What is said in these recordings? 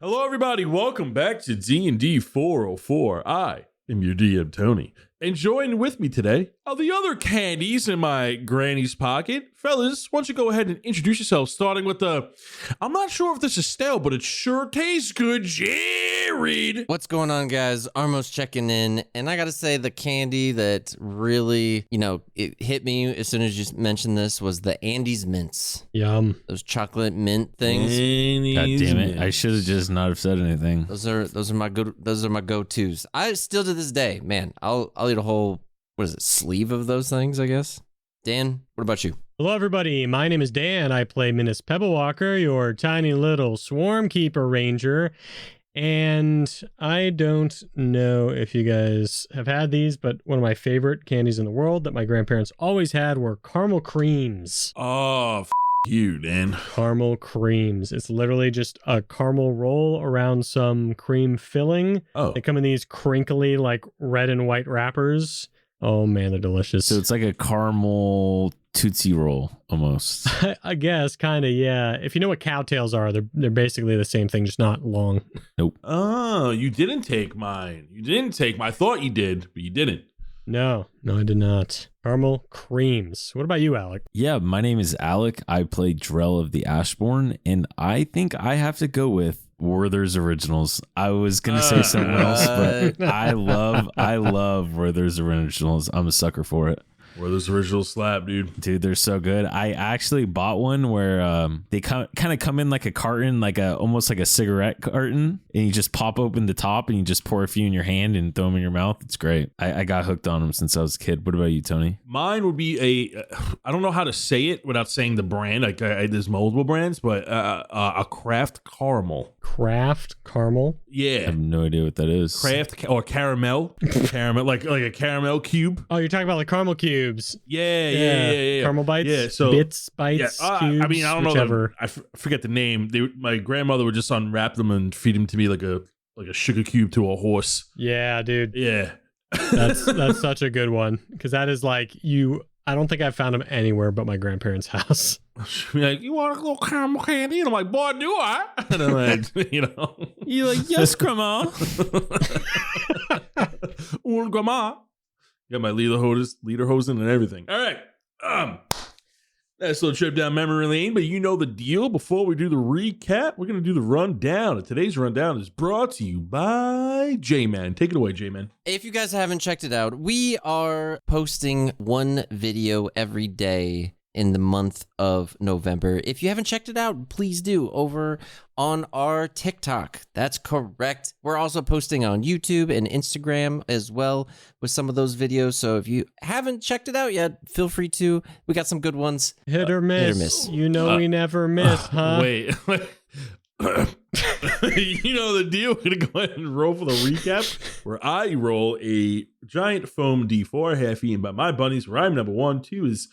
Hello, everybody. Welcome back to DND404. I am your DM, Tony. And joining with me today are the other candies in my granny's pocket. Fellas, why don't you go ahead and introduce yourself, starting with I'm not sure if this is stale, but it sure tastes good, Jared. What's going on, guys? Armos checking in, and I gotta say the candy that really, it hit me as soon as you mentioned this was the Andes mints. Yum. Those chocolate mint things. God damn it! I should have just not have said anything. Those are my go-tos. I still to this day, man, I'll eat a whole sleeve of those things, I guess. Dan, what about you? Hello, everybody. My name is Dan. I play Minnis Pebblewalker, your tiny little swarm keeper ranger. And I don't know if you guys have had these, but one of my favorite candies in the world that my grandparents always had were caramel creams. Oh, you, Dan. Caramel creams. It's literally just a caramel roll around some cream filling. Oh. They come in these crinkly, like red and white wrappers. Oh, man, they're delicious. So it's like a caramel Tootsie Roll almost. I guess, kind of, yeah. If you know what cowtails are, they're basically the same thing, just not long. Nope. Oh, you didn't take mine. I thought you did, but you didn't. No, I did not. Caramel creams. What about you, Alec? Yeah, my name is Alec. I play Drell of the Ashbourne, and I think I have to go with Werther's Originals. I was gonna say something else, but I love Werther's Originals. I'm a sucker for it. Werther's Original slap, dude. They're so good. I actually bought one where they kind of come in like a carton, almost like a cigarette carton, and you just pop open the top and you just pour a few in your hand and throw them in your mouth. It's great. I got hooked on them since I was a kid. What about you, Tony? Mine would be I don't know how to say it without saying the brand. Like there's multiple brands, but a Kraft caramel. Kraft caramel? Yeah. I have no idea what that is. Kraft or caramel. Caramel, like a caramel cube. Oh, you're talking about the caramel cubes. Yeah. Caramel bites? Yeah, so Bits, bites, cubes, I mean, I don't whichever. know. I forget the name. My grandmother would just unwrap them and feed them to me like a sugar cube to a horse. Yeah, dude. Yeah. That's such a good one. Because that is like I don't think I found them anywhere but my grandparents' house. She'd be like, you want a little caramel candy? And I'm like, boy, do I? And I'm like, You're like, yes, grandma. Grandma. Got my lederhosen and everything. All right. That's a little trip down memory lane, but you know the deal. Before we do the recap, we're going to do the rundown. And today's rundown is brought to you by J-Man. Take it away, J-Man. If you guys haven't checked it out, we are posting one video every day in the month of November. If you haven't checked it out, please do over on our TikTok. That's correct. We're also posting on YouTube and Instagram as well with some of those videos. So if you haven't checked it out yet, feel free to. We got some good ones. Hit or miss. Hit or miss. You know we never miss, huh? Wait. You know the deal. We're going to go ahead and roll for the recap where I roll a giant foam D4, half eaten by my bunnies, where I'm number 1, 2 is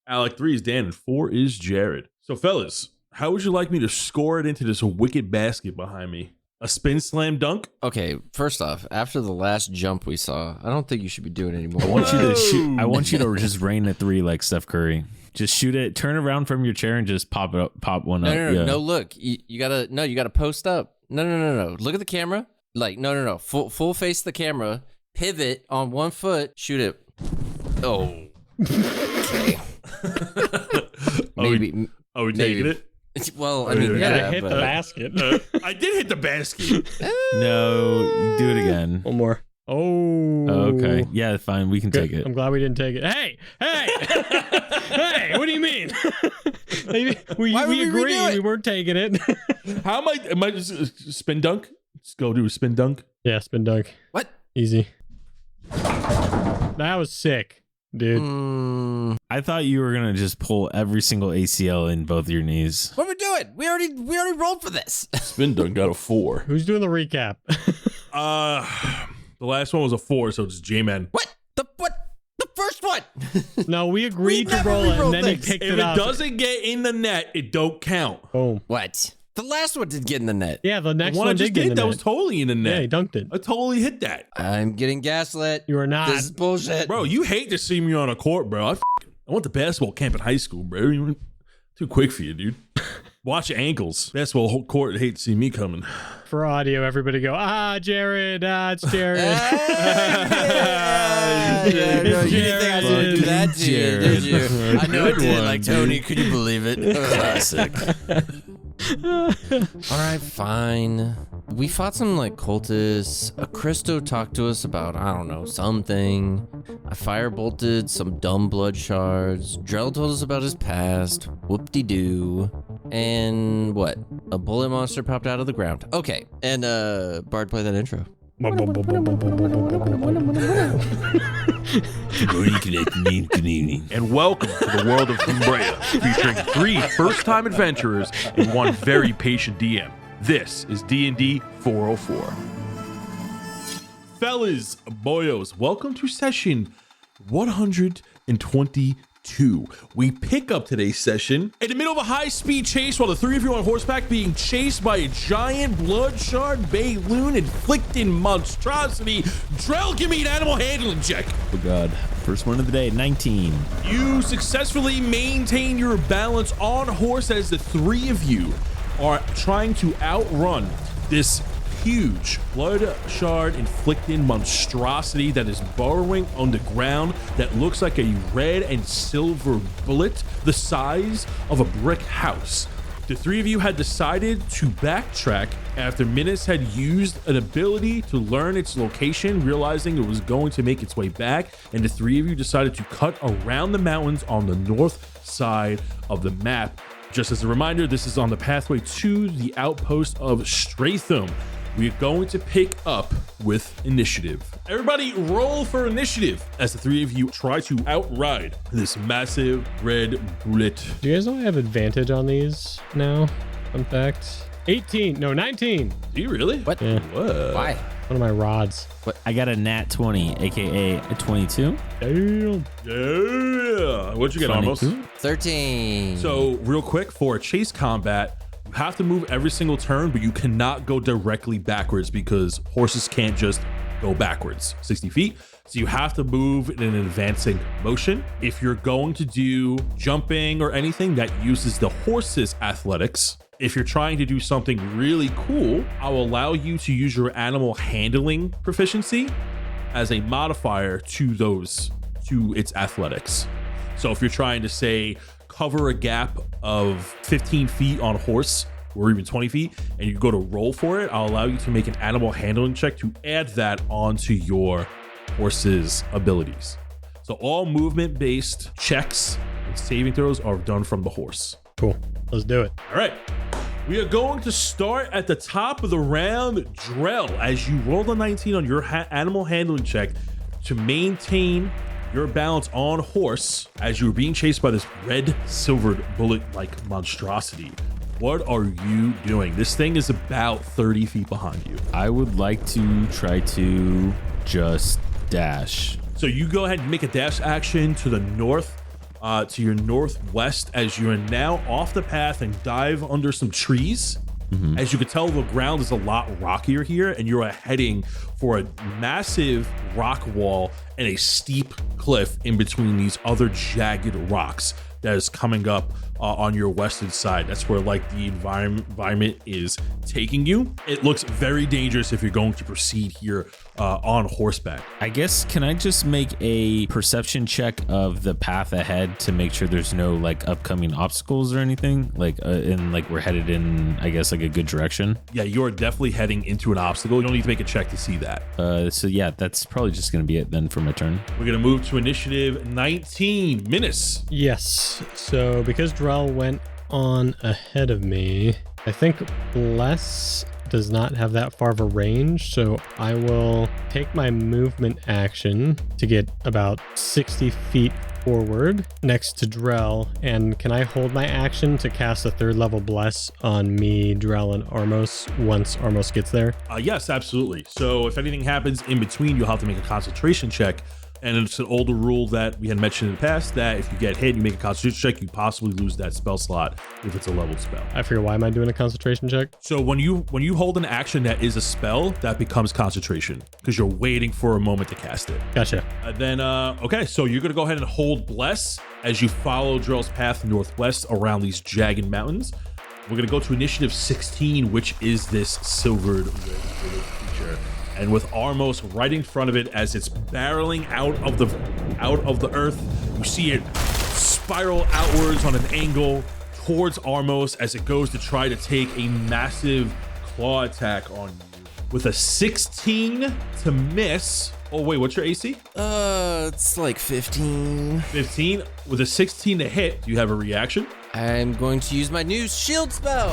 Alec, 3 is Dan, and 4 is Jared. So, fellas, how would you like me to score it into this wicked basket behind me? A spin slam dunk? Okay, first off, after the last jump we saw, I don't think you should be doing it anymore. I want you to shoot. I want you to just rain a 3 like Steph Curry. Just shoot it. Turn around from your chair and just pop one up. No. Look, you gotta post up. No. Look at the camera. Like, no. Full face the camera. Pivot on one foot. Shoot it. Oh. Okay. Maybe. Are we taking it? Well, I mean, yeah, hit the basket. I did hit the basket. No, do it again. One more. Oh. Okay. Yeah, fine. We can take it. I'm glad we didn't take it. Hey! Hey, what do you mean? we agree we weren't taking it. How am I just spin dunk? Let's go do a spin dunk. Yeah, spin dunk. What? Easy. That was sick, dude. I thought you were gonna just pull every single ACL in both your knees. What are we doing? We already rolled for this. Spin dunk got a 4. Who's doing the recap? The last one was a 4, so it's J-Man. What? The first one? No, we agreed to roll it, and then he picked it up. If it doesn't get in the net, it don't count. Boom. What? The last one did get in the net. Yeah, the next The one one I just did get in did, the that net. was totally in the net. Yeah, he dunked it. I totally hit that. I'm getting gaslit. You are not. This is bullshit. Bro, you hate to see me on a court, bro. I went to basketball camp in high school, bro. You went too quick for you, dude. Watch your ankles. Basketball whole court hate to see me coming. For audio, everybody go, Jared, it's Jared. You didn't think I was going to do that to you, did you? I know I did. Like, Tony, could you believe it? Classic. All right, fine. We fought some like cultists. A Christo talked to us about, I don't know, something. I firebolted some dumb blood shards. Drell told us about his past. Whoop-de-doo. And what? A bullet monster popped out of the ground. Okay, and Bard, play that intro. Good evening. And welcome to the world of Umbrea, featuring 3 first-time adventurers and 1 very patient DM. This is DND404. Fellas, boyos, welcome to session 122. We pick up today's session in the middle of a high-speed chase while the 3 of you on horseback being chased by a giant bloodshard Bayloon inflicting monstrosity. Drell, give me an animal handling check. Oh god. First one of the day, 19. You successfully maintain your balance on horse as the 3 of you are trying to outrun this huge bloodshard inflicting monstrosity that is burrowing on the ground that looks like a red and silver bullet the size of a brick house. The 3 of you had decided to backtrack after Minnis had used an ability to learn its location, realizing it was going to make its way back, and the 3 of you decided to cut around the mountains on the north side of the map. Just as a reminder, this is on the pathway to the outpost of Streatham. We are going to pick up with initiative. Everybody roll for initiative as the 3 of you try to outride this massive red bullet. Do you guys know I have advantage on these now? Fun fact. 18. No, 19. Do you really? What? Yeah. What? Why? One of my rods. I got a nat 20, aka a 22. Damn. Yeah. What'd you get, Armos? 13. So real quick, for a chase combat, you have to move every single turn, but you cannot go directly backwards because horses can't just go backwards 60 feet. So you have to move in an advancing motion. If you're going to do jumping or anything that uses the horse's athletics, if you're trying to do something really cool, I'll allow you to use your animal handling proficiency as a modifier to its athletics. So if you're trying to say cover a gap of 15 feet on a horse or even 20 feet and you go to roll for it, I'll allow you to make an animal handling check to add that onto your horse's abilities. So all movement based checks and saving throws are done from the horse. Cool. Let's do it. All right. We are going to start at the top of the round. Drell, as you roll a 19 on your animal handling check to maintain your balance on horse as you were being chased by this red silvered bullet-like monstrosity. What are you doing? This thing is about 30 feet behind you. I would like to try to just dash. So you go ahead and make a dash action to the north, to your northwest, as you are now off the path and dive under some trees. Mm-hmm. As you can tell, the ground is a lot rockier here, and you're heading for a massive rock wall and a steep cliff in between these other jagged rocks that is coming up on your western side. That's where like the environment is taking you. It looks very dangerous if you're going to proceed here on horseback. I guess, can I just make a perception check of the path ahead to make sure there's no like upcoming obstacles or anything? Like we're headed in, I guess, like a good direction. Yeah, you're definitely heading into an obstacle. You don't need to make a check to see that. So yeah, that's probably just going to be it then for my turn. We're going to move to initiative 19. Minnis. Yes. So because Drell went on ahead of me, I think Bless does not have that far of a range, so I will take my movement action to get about 60 feet forward next to Drell. And can I hold my action to cast a 3rd level Bless on me, Drell, and Armos once Armos gets there? Yes, absolutely. So if anything happens in between, you'll have to make a concentration check. And it's an older rule that we had mentioned in the past that if you get hit and you make a concentration check, you possibly lose that spell slot if it's a level spell. I forget, why am I doing a concentration check? So when you hold an action that is a spell, that becomes concentration because you're waiting for a moment to cast it. Gotcha. Then, okay, so you're going to go ahead and hold Bless as you follow Drell's path northwest around these jagged mountains. We're going to go to initiative 16, which is this silvered red creature. And with Armos right in front of it as it's barreling out of the earth, you see it spiral outwards on an angle towards Armos as it goes to try to take a massive claw attack on you. With a 16 to miss. Oh, wait, what's your AC? It's like 15. 15. With a 16 to hit, do you have a reaction? I'm going to use my new shield spell.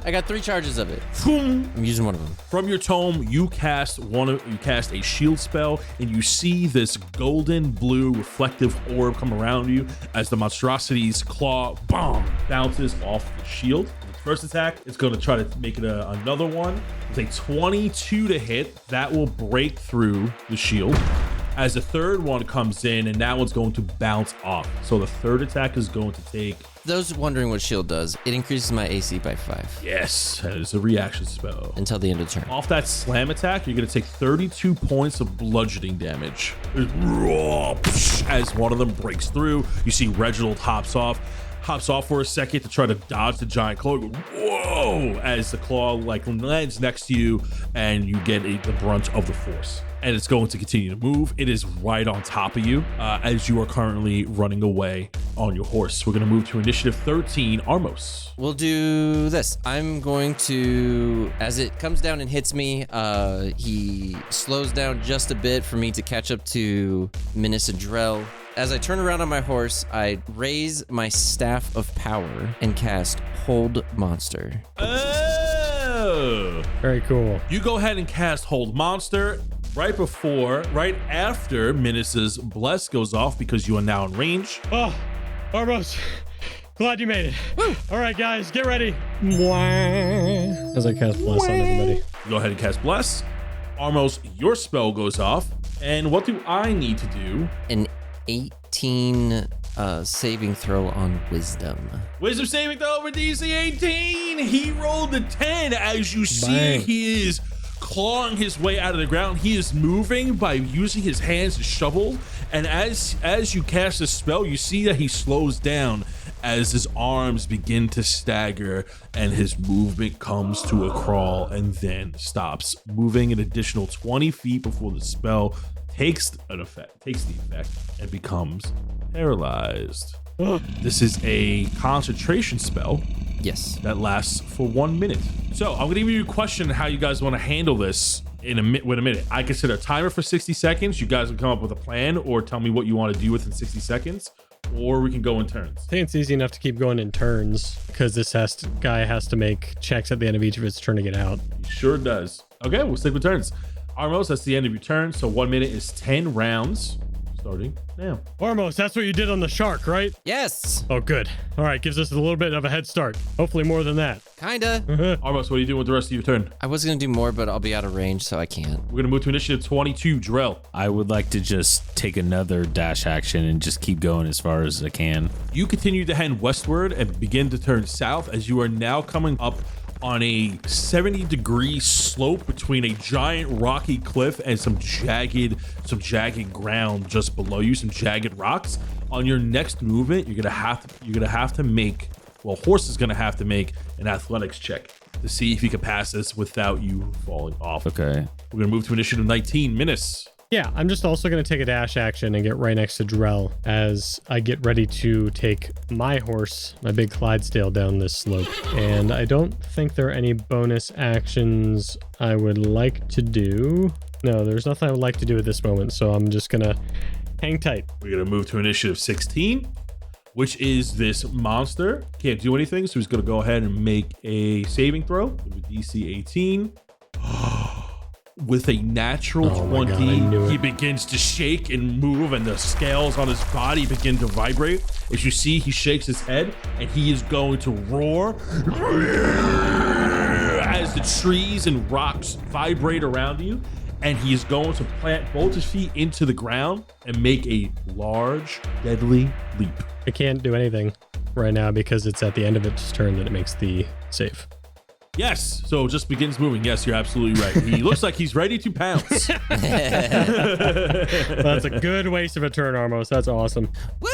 I got 3 charges of it. I'm using one of them. From your tome, you cast a shield spell, and you see this golden blue reflective orb come around you as the monstrosity's claw bounces off the shield. First attack, it's going to try to make it another one. With a 22 to hit, that will break through the shield. As the third one comes in, and that one's going to bounce off. So the third attack is going to take... Those wondering what shield does, it increases my AC by 5. Yes, that is a reaction spell. Until the end of the turn. Off that slam attack, you're going to take 32 points of bludgeoning damage. As one of them breaks through, you see Reginald hops off for a second to try to dodge the giant claw. Whoa! As the claw lands next to you, and you get the brunt of the force. And it's going to continue to move. It is right on top of you as you are currently running away on your horse. We're going to move to initiative 13, Armos. We'll do this. I'm going to, as it comes down and hits me, he slows down just a bit for me to catch up to Minnis and Drell. As I turn around on my horse, I raise my staff of power and cast Hold Monster. Oh! Very cool. You go ahead and cast Hold Monster right after Minnis's Bless goes off because you are now in range. Oh, Armos, glad you made it. Woo. All right, guys, get ready. As I cast Bless on everybody. Go ahead and cast Bless. Armos, your spell goes off. And what do I need to do? An 18 saving throw on Wisdom. Wisdom saving throw over DC 18. He rolled a 10. As you see, he is clawing his way out of the ground. He is moving by using his hands to shovel. And as you cast the spell, you see that he slows down as his arms begin to stagger and his movement comes to a crawl and then stops, moving an additional 20 feet before the spell takes the effect and becomes paralyzed. This is a concentration spell. Yes. That lasts for 1 minute. So I'm going to give you a question how you guys want to handle this in a minute. I can set a timer for 60 seconds. You guys can come up with a plan or tell me what you want to do within 60 seconds, or we can go in turns. I think it's easy enough to keep going in turns because this guy has to make checks at the end of each of his turn to get out. He sure does. Okay, we'll stick with turns. Armos, that's the end of your turn. So 1 minute is 10 rounds. Starting now. Armos, that's what you did on the shark, right? Yes. Oh, good. All right, gives us a little bit of a head start. Hopefully more than that. Kinda. Armos, what are you doing with the rest of your turn? I was gonna do more, but I'll be out of range, so I can't. We're gonna move to initiative 22, Drell. I would like to just take another dash action and just keep going as far as I can. You continue to head westward and begin to turn south as you are now coming up on a 70-degree slope between a giant rocky cliff and some jagged ground just below you, some jagged rocks. On your next movement, you're gonna have to make, well, horse is gonna have to make an athletics check to see if he can pass this without you falling off. Okay. We're gonna move to initiative 19, Minnis. Yeah, I'm just also going to take a dash action and get right next to Drell as I get ready to take my horse, my big Clydesdale, down this slope. And I don't think there are any bonus actions I would like to do. No, there's nothing I would like to do at this moment, so I'm just going to hang tight. We're going to move to initiative 16, which is this monster. Can't do anything, so he's going to go ahead and make a saving throw with DC 18. With a natural 20, he begins to shake and move, and the scales on his body begin to vibrate. As you see, he shakes his head, and he is going to roar as the trees and rocks vibrate around you. And he is going to plant both his feet into the ground and make a large, deadly leap. I can't do anything right now because it's at the end of its turn that it makes the save. Yes, so it just begins moving. Yes, you're absolutely right. He looks like he's ready to pounce. That's a good waste of a turn, Armos. That's awesome. Woo!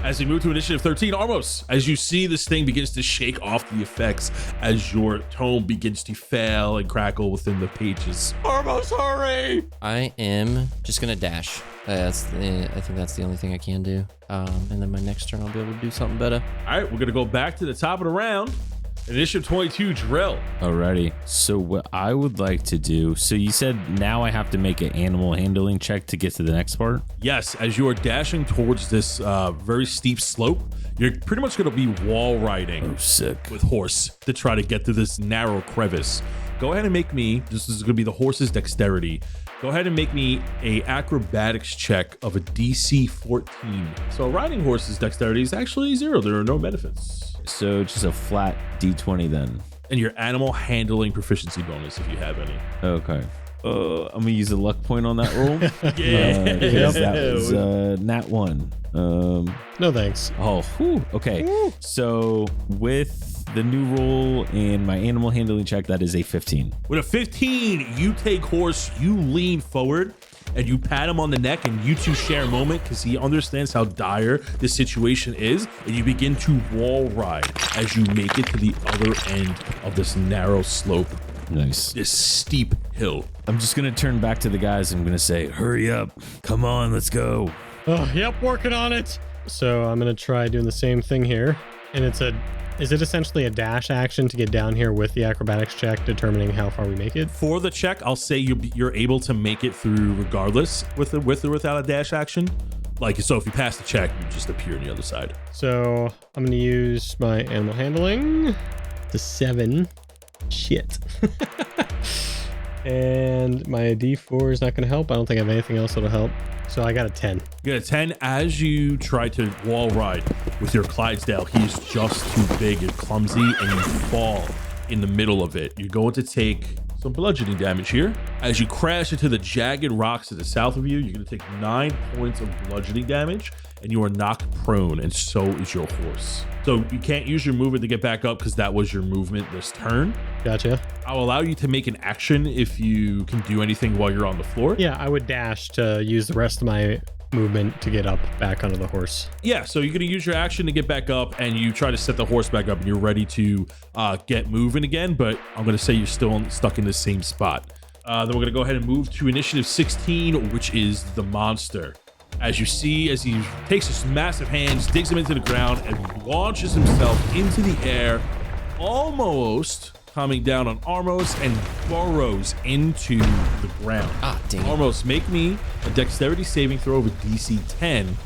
As we move to initiative 13, Armos, as you see this thing begins to shake off the effects as your tome begins to fail and crackle within the pages. Armos, hurry! I am just gonna dash. I think that's the only thing I can do. And then my next turn I'll be able to do something better. All right, we're gonna go back to the top of the round. Initiative 22, Drell. Alrighty. So what I would like to do, so you said now I have to make an animal handling check to get to the next part? Yes, as you are dashing towards this very steep slope, you're pretty much going to be wall riding Oh, sick. with horse to try to get to this narrow crevice. Go ahead and make me, this is going to be the horse's dexterity. Go ahead and make me a acrobatics check of a DC 14. So a riding horse's dexterity is actually 0. There are no benefits. So just a flat D20 then. And your animal handling proficiency bonus if you have any. Okay. I'm gonna use a luck point on that roll. Yeah. 'Cause that was nat 1. No thanks. Oh, whew, okay. Woo. So with the new roll and my animal handling check, that is a 15. With a 15, you take horse, you lean forward, and you pat him on the neck, and you two share a moment because he understands how dire this situation is, and you begin to wall ride as you make it to the other end of this narrow slope, Nice. this steep hill. I'm just gonna turn back to the guys. I'm gonna say, hurry up. Come on, let's go. Oh, yep, working on it. So I'm gonna try doing the same thing here. And is it essentially a dash action to get down here with the acrobatics check, determining how far we make it? For the check, I'll say you're able to make it through regardless with or without a dash action. Like, so if you pass the check, you just appear on the other side. So I'm gonna use my animal handling to 7. Shit. And my D4 is not gonna help. I don't think I have anything else that'll help. So I got a 10. You get a 10 as you try to wall ride with your Clydesdale. He's just too big and clumsy, and you fall in the middle of it. You're going to take some bludgeoning damage here. As you crash into the jagged rocks to the south of you, you're going to take 9 points of bludgeoning damage, and you are knocked prone, and so is your horse. So you can't use your movement to get back up because that was your movement this turn. Gotcha. I'll allow you to make an action if you can do anything while you're on the floor. Yeah, I would dash to use the rest of my movement to get up back onto the horse. Yeah, so you're going to use your action to get back up, and you try to set the horse back up, and you're ready to get moving again, but I'm going to say you're still stuck in the same spot. Then we're going to go ahead and move to initiative 16, which is the monster. As you see, as he takes his massive hands, digs them into the ground, and launches himself into the air, almost coming down on Armos, and burrows into the ground. Ah, dang it. Armos, make me a dexterity saving throw of a DC 10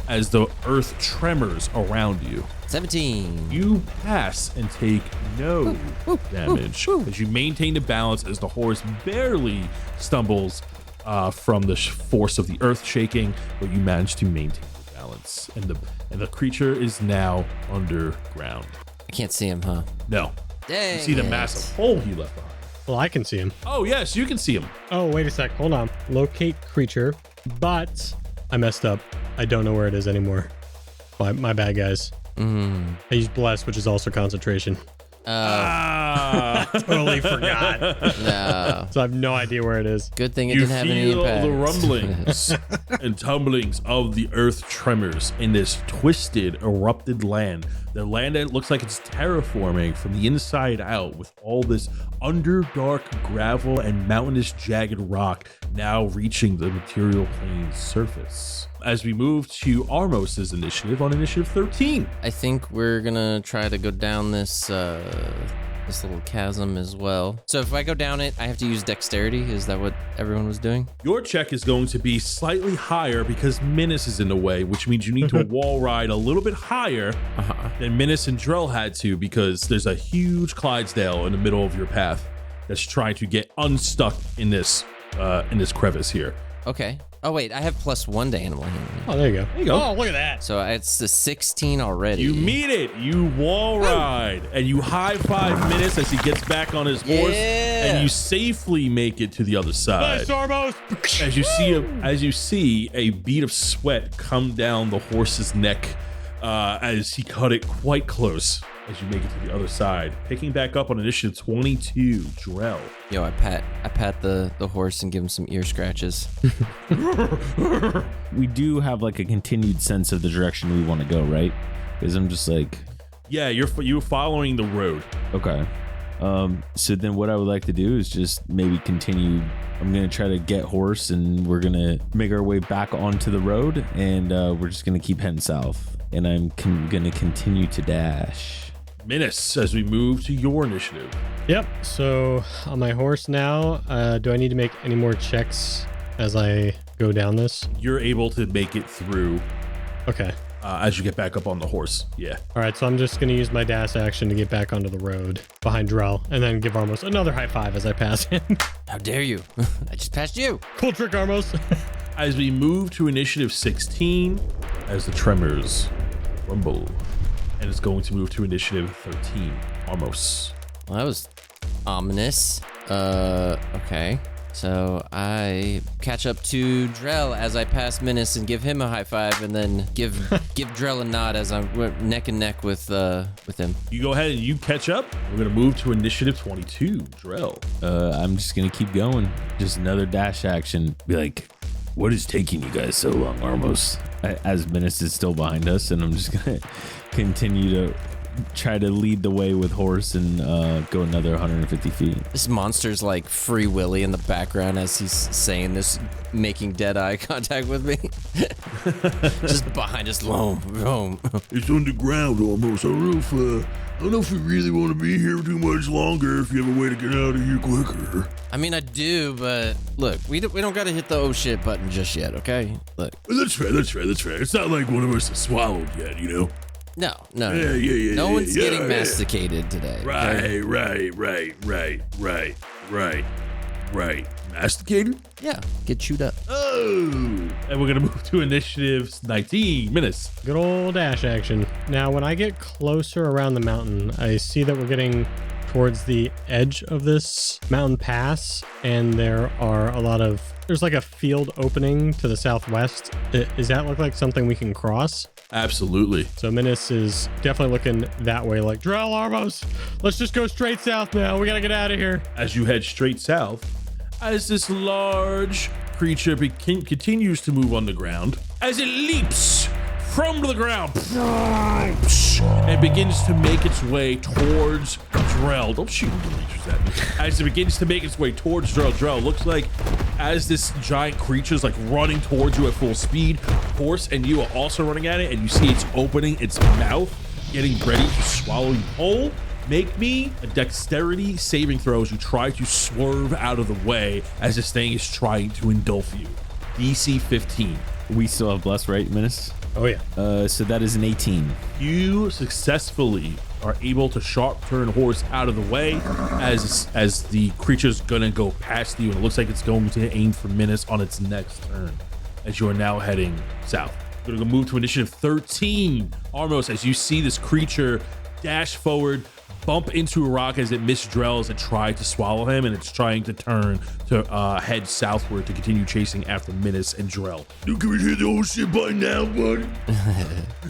as the earth tremors around you. 17. You pass and take no damage as you maintain the balance as the horse barely stumbles from the force of the earth shaking, but you manage to maintain the balance, and the creature is now underground. I can't see him, huh? No, Dang you see the it. massive hole he left behind. Well, I can see him. Oh yes, you can see him. Oh, wait a sec. Hold on. Locate creature, but I messed up. I don't know where it is anymore. My bad, guys. I used bless, which is also concentration. Totally forgot. No. So I have no idea where it is. Good thing it You didn't have any feel impact. the rumblings and tumblings of the earth tremors in this twisted, erupted land. The land that looks like it's terraforming from the inside out, with all this underdark gravel and mountainous jagged rock now reaching the material plane's surface. As we move to Armos's initiative on initiative 13. I think we're gonna try to go down this this little chasm as well. So if I go down it, I have to use dexterity. Is that what everyone was doing? Your check is going to be slightly higher because Minnis is in the way, which means you need to wall ride a little bit higher than Minnis and Drell had to, because there's a huge Clydesdale in the middle of your path that's trying to get unstuck in this crevice here. Okay. Oh wait, I have +1 to animal handling. Oh, there you go. There you go. Oh, look at that. So it's a 16 already. You meet it. You wall ride and you high five Minnis as he gets back on his horse, Yeah. and you safely make it to the other side. Nice, Armos. As you see a bead of sweat come down the horse's neck as he cut it quite close as you make it to the other side. Picking back up on initiative 22, Drell. Yo, I pat the horse and give him some ear scratches. We do have like a continued sense of the direction we want to go, right? Because I'm just like, yeah, you're following the road. okay. So then what I would like to do is just maybe continue. I'm going to try to get horse and we're going to make our way back onto the road and we're just going to keep heading south. And I'm going to continue to dash. Minnis, as we move to your initiative. Yep. So on my horse now, do I need to make any more checks as I go down this? You're able to make it through Okay. as you get back up on the horse. Yeah. All right. So I'm just going to use my dash action to get back onto the road behind Drell and then give Armos another high five as I pass him. How dare you? I just passed you. Cool trick, Armos. As we move to initiative 16, as the tremors rumble, and it's going to move to initiative 13, Armos. Well, that was ominous. Okay. So I catch up to Drell as I pass Minnis and give him a high five, and then give Drell a nod as I'm neck and neck with him. You go ahead and you catch up. We're going to move to initiative 22, Drell. I'm just going to keep going. Just another dash action. Be like, what is taking you guys so long, Armos? As Minnis is still behind us, and I'm just going to continue to try to lead the way with horse and go another 150 feet. This monster's like Free Willy in the background as he's saying this, making dead eye contact with me. Just behind us, loam. It's underground almost. I don't know if we really want to be here too much longer. If you have a way to get out of here quicker. I mean, I do, but look, we don't got to hit the oh shit button just yet, okay? Look. That's fair. It's not like one of us is swallowed yet, you know? No. Yeah. No one's getting masticated today. Right. Masticated? Yeah, get chewed up. Oh! And we're going to move to initiative 19 minutes. Good old dash action. Now, when I get closer around the mountain, I see that we're getting towards the edge of this mountain pass, and there's like a field opening to the southwest. Does that look like something we can cross? Absolutely. So Minnis is definitely looking that way, like, Drell, Armos, let's just go straight south now. We got to get out of here. As you head straight south, as this large creature continues to move on the ground, as it leaps from the ground and begins to make its way towards Drell. Don't shoot the creatures at me. As it begins to make its way towards Drell, looks like as this giant creature is like running towards you at full speed, horse and you are also running at it, and you see it's opening its mouth, getting ready to swallow you whole. Make me a dexterity saving throw as you try to swerve out of the way as this thing is trying to engulf you. DC 15. We still have bless, right, Minnis? Oh, yeah. So that is an 18. You successfully are able to sharp turn horse out of the way as the creature's gonna go past you, and it looks like it's going to aim for Minnis on its next turn as you are now heading south. We're gonna move to initiative 13. Armos, as you see this creature dash forward, bump into a rock as it missed Drell as it tried to swallow him, and it's trying to turn to head southward to continue chasing after Minnis and Drell. You can hit the old shit by now, buddy.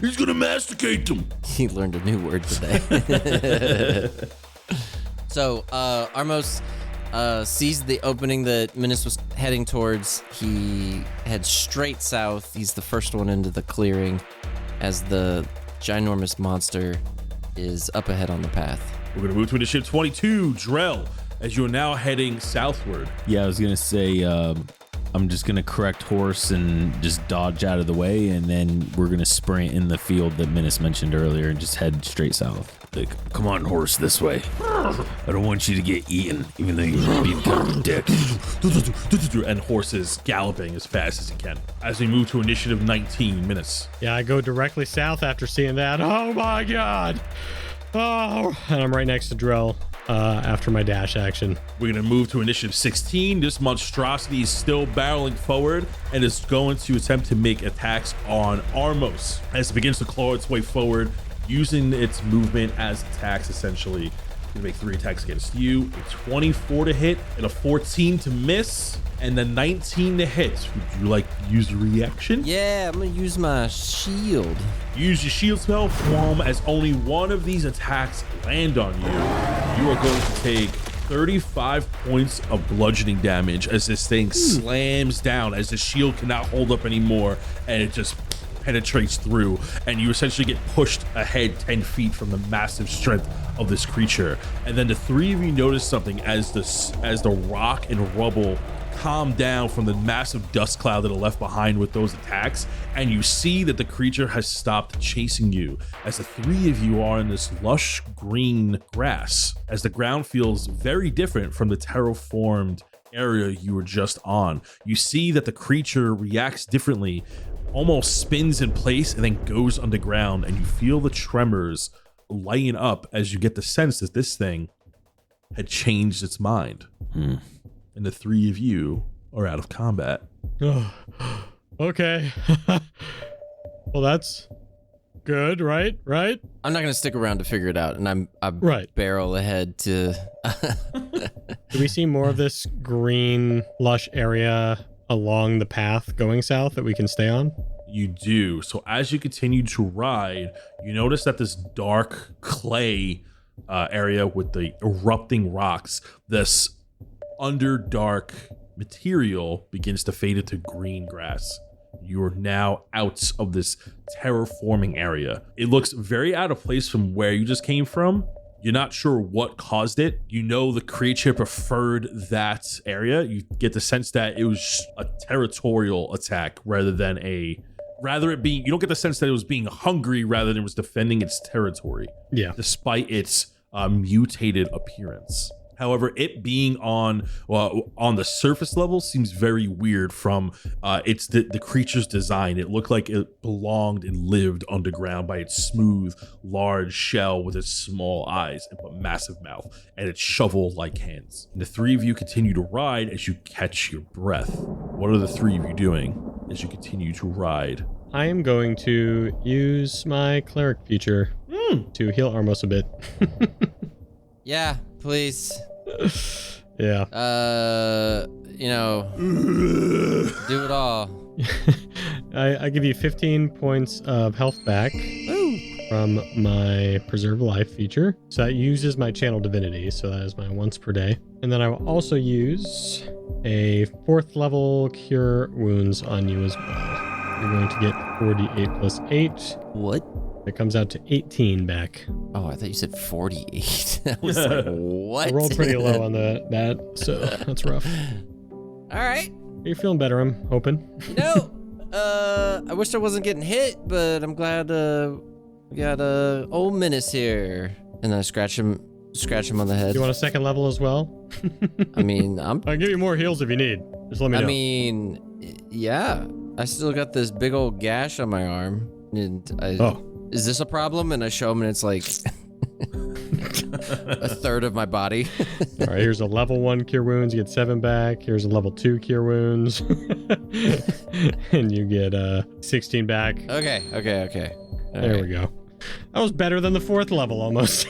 He's gonna masticate them. He learned a new word today. So Armos sees the opening that Minnis was heading towards. He heads straight south. He's the first one into the clearing as the ginormous monster is up ahead on the path. We're going to move to initiative 22, Drell, as you're now heading southward. Yeah, I was going to say, I'm just going to correct horse and just dodge out of the way, and then we're going to sprint in the field that Minnis mentioned earlier and just head straight south. Like, come on, horse, this way. I don't want you to get eaten, even though you're being kind of a dick. And horse is galloping as fast as he can. As we move to initiative 19 minutes. Yeah, I go directly south after seeing that. Oh, my God. Oh, and I'm right next to Drell after my dash action. We're going to move to initiative 16. This monstrosity is still barreling forward and is going to attempt to make attacks on Armos as it begins to claw its way forward, using its movement as attacks, essentially. gonna make 3 attacks against you. A 24 to hit and a 14 to miss, and then 19 to hit. Would you like to use your reaction? Yeah, I'm gonna use my shield. Use your shield spell, Whom, as only one of these attacks land on you. You are going to take 35 points of bludgeoning damage as this thing slams down, as the shield cannot hold up anymore, and it just penetrates through, and you essentially get pushed ahead 10 feet from the massive strength of this creature. And then the 3 of you notice something as the rock and rubble calm down from the massive dust cloud that are left behind with those attacks, and you see that the creature has stopped chasing you as the 3 of you are in this lush green grass, as the ground feels very different from the terraformed area you were just on. You see that the creature reacts differently, almost spins in place and then goes underground, and you feel the tremors lighten up as you get the sense that this thing had changed its mind. And the 3 of you are out of combat. Oh, okay. Well, that's good, right? I'm not gonna stick around to figure it out, and I'm Right. barrel ahead to. Do we see more of this green, lush area along the path going south that we can stay on? You do. So as you continue to ride, you notice that this dark clay area with the erupting rocks, this underdark material begins to fade into green grass. You are now out of this terraforming area. It looks very out of place from where you just came from. You're not sure what caused it. You know the creature preferred that area. You get the sense that it was a territorial attack rather than you don't get the sense that it was being hungry rather than it was defending its territory. Yeah. Despite its mutated appearance. However, it being on the surface level seems very weird from the creature's design. It looked like it belonged and lived underground by its smooth, large shell with its small eyes and a massive mouth and its shovel-like hands. And the 3 of you continue to ride as you catch your breath. What are the 3 of you doing as you continue to ride? I am going to use my cleric feature to heal Armos a bit. Yeah, please. Yeah. Do it all. I give you 15 points of health back from my preserve life feature. So that uses my channel divinity. So that is my once per day. And then I will also use a 4th level cure wounds on you as well. You're going to get 48 plus 8. What? It comes out to 18 back. Oh, I thought you said 48. I was like, what? I rolled pretty low on that, so that's rough. All right. You're feeling better, I'm hoping. I wish I wasn't getting hit, but I'm glad we got old Minnis here. And I scratch him on the head. You want a 2nd level as well? I mean, I'll give you more heals if you need. Just let me know. I mean, yeah. I still got this big old gash on my arm. And is this a problem? And I show him and it's like a third of my body. All right, here's a level 1 cure wounds. You get 7 back. Here's a level 2 cure wounds. And you get 16 back. Okay. There we go. That was better than the 4th level almost.